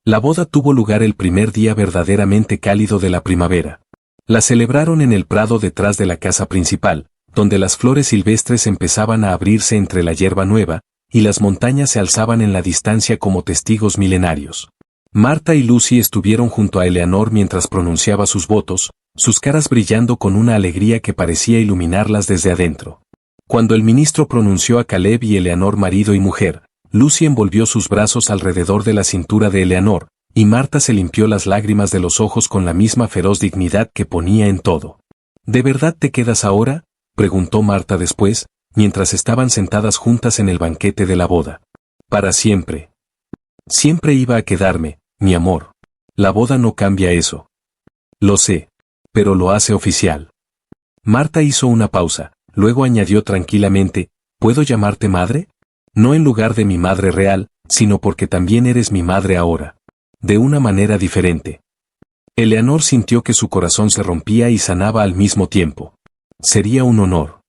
La boda tuvo lugar el primer día verdaderamente cálido de la primavera. La celebraron en el prado detrás de la casa principal, donde las flores silvestres empezaban a abrirse entre la hierba nueva, y las montañas se alzaban en la distancia como testigos milenarios. Marta y Lucy estuvieron junto a Eleanor mientras pronunciaba sus votos, sus caras brillando con una alegría que parecía iluminarlas desde adentro. Cuando el ministro pronunció a Caleb y Eleanor marido y mujer, Lucy envolvió sus brazos alrededor de la cintura de Eleanor, y Marta se limpió las lágrimas de los ojos con la misma feroz dignidad que ponía en todo. ¿De verdad te quedas ahora?, preguntó Marta después, mientras estaban sentadas juntas en el banquete de la boda. Para siempre. Siempre iba a quedarme, mi amor. La boda no cambia eso. Lo sé. Pero lo hace oficial. Marta hizo una pausa, luego añadió tranquilamente, ¿puedo llamarte madre? No en lugar de mi madre real, sino porque también eres mi madre ahora. De una manera diferente. Eleanor sintió que su corazón se rompía y sanaba al mismo tiempo. Sería un honor.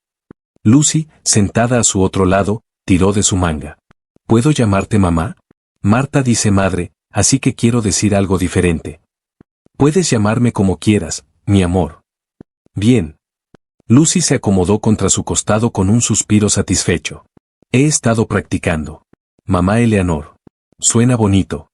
Lucy, sentada a su otro lado, tiró de su manga. ¿Puedo llamarte mamá? Marta dice madre, así que quiero decir algo diferente. Puedes llamarme como quieras, mi amor. Bien. Lucy se acomodó contra su costado con un suspiro satisfecho. He estado practicando. Mamá Eleanor. Suena bonito.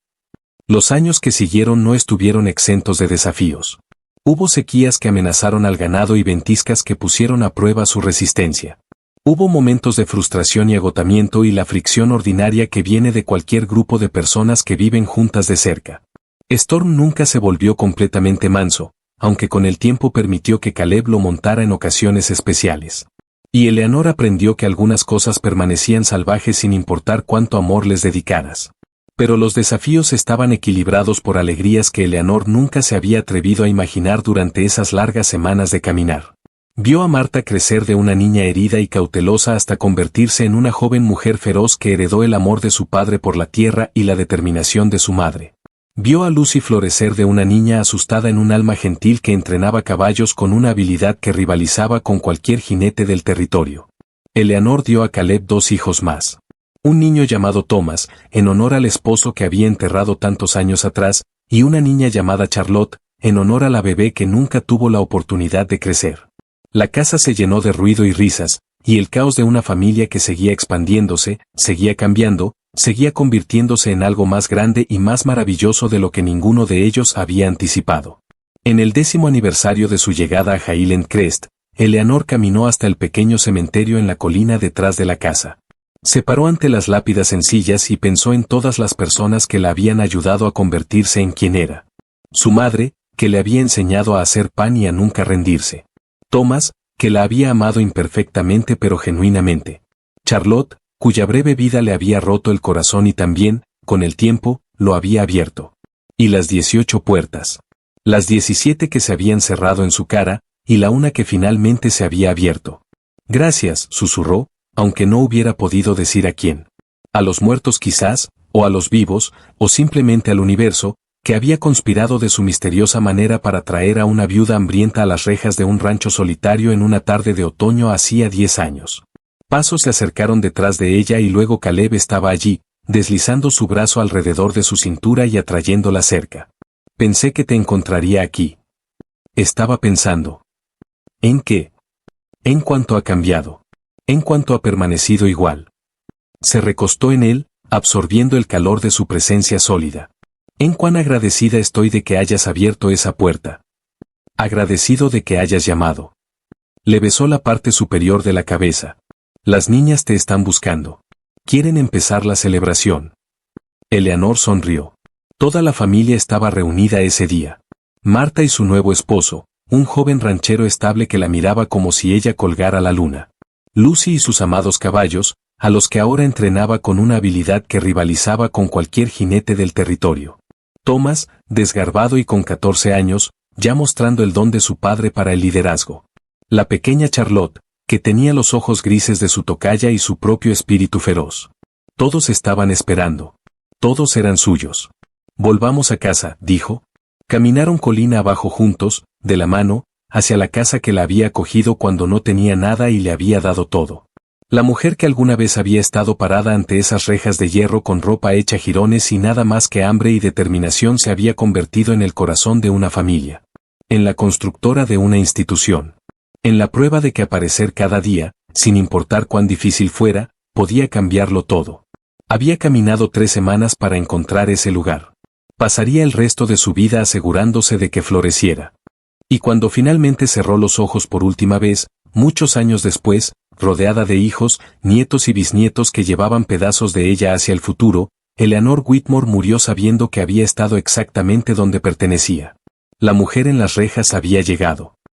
Los años que siguieron no estuvieron exentos de desafíos. Hubo sequías que amenazaron al ganado y ventiscas que pusieron a prueba su resistencia. Hubo momentos de frustración y agotamiento y la fricción ordinaria que viene de cualquier grupo de personas que viven juntas de cerca. Storm nunca se volvió completamente manso, aunque con el tiempo permitió que Caleb lo montara en ocasiones especiales. Y Eleanor aprendió que algunas cosas permanecían salvajes sin importar cuánto amor les dedicaras. Pero los desafíos estaban equilibrados por alegrías que Eleanor nunca se había atrevido a imaginar durante esas largas semanas de caminar. Vio a Marta crecer de una niña herida y cautelosa hasta convertirse en una joven mujer feroz que heredó el amor de su padre por la tierra y la determinación de su madre. Vio a Lucy florecer de una niña asustada en un alma gentil que entrenaba caballos con una habilidad que rivalizaba con cualquier jinete del territorio. Eleanor dio a Caleb 2 hijos más. Un niño llamado Thomas, en honor al esposo que había enterrado tantos años atrás, y una niña llamada Charlotte, en honor a la bebé que nunca tuvo la oportunidad de crecer. La casa se llenó de ruido y risas, y el caos de una familia que seguía expandiéndose, seguía cambiando, seguía convirtiéndose en algo más grande y más maravilloso de lo que ninguno de ellos había anticipado. En el 10º aniversario de su llegada a Highland Crest, Eleanor caminó hasta el pequeño cementerio en la colina detrás de la casa. Se paró ante las lápidas sencillas y pensó en todas las personas que la habían ayudado a convertirse en quien era. Su madre, que le había enseñado a hacer pan y a nunca rendirse. Thomas, que la había amado imperfectamente pero genuinamente. Charlotte, cuya breve vida le había roto el corazón y también, con el tiempo, lo había abierto. Y las 18 puertas. Las 17 que se habían cerrado en su cara, y la una que finalmente se había abierto. Gracias, susurró, aunque no hubiera podido decir a quién. A los muertos quizás, o a los vivos, o simplemente al universo, que había conspirado de su misteriosa manera para traer a una viuda hambrienta a las rejas de un rancho solitario en una tarde de otoño hacía 10 años. Pasos se acercaron detrás de ella y luego Caleb estaba allí, deslizando su brazo alrededor de su cintura y atrayéndola cerca. Pensé que te encontraría aquí. Estaba pensando. ¿En qué? En cuanto ha cambiado. En cuanto ha permanecido igual. Se recostó en él, absorbiendo el calor de su presencia sólida. En cuán agradecida estoy de que hayas abierto esa puerta. Agradecido de que hayas llamado. Le besó la parte superior de la cabeza. Las niñas te están buscando. Quieren empezar la celebración. Eleanor sonrió. Toda la familia estaba reunida ese día. Marta y su nuevo esposo, un joven ranchero estable que la miraba como si ella colgara la luna. Lucy y sus amados caballos, a los que ahora entrenaba con una habilidad que rivalizaba con cualquier jinete del territorio. Thomas, desgarbado y con 14 años, ya mostrando el don de su padre para el liderazgo. La pequeña Charlotte, que tenía los ojos grises de su tocaya y su propio espíritu feroz. Todos estaban esperando. Todos eran suyos. Volvamos a casa, dijo. Caminaron colina abajo juntos, de la mano, hacia la casa que la había acogido cuando no tenía nada y le había dado todo. La mujer que alguna vez había estado parada ante esas rejas de hierro con ropa hecha jirones y nada más que hambre y determinación se había convertido en el corazón de una familia. En la constructora de una institución. En la prueba de que aparecer cada día, sin importar cuán difícil fuera, podía cambiarlo todo. Había caminado 3 semanas para encontrar ese lugar. Pasaría el resto de su vida asegurándose de que floreciera. Y cuando finalmente cerró los ojos por última vez, muchos años después, rodeada de hijos, nietos y bisnietos que llevaban pedazos de ella hacia el futuro, Eleanor Whitmore murió sabiendo que había estado exactamente donde pertenecía. La mujer en las rejas había llegado.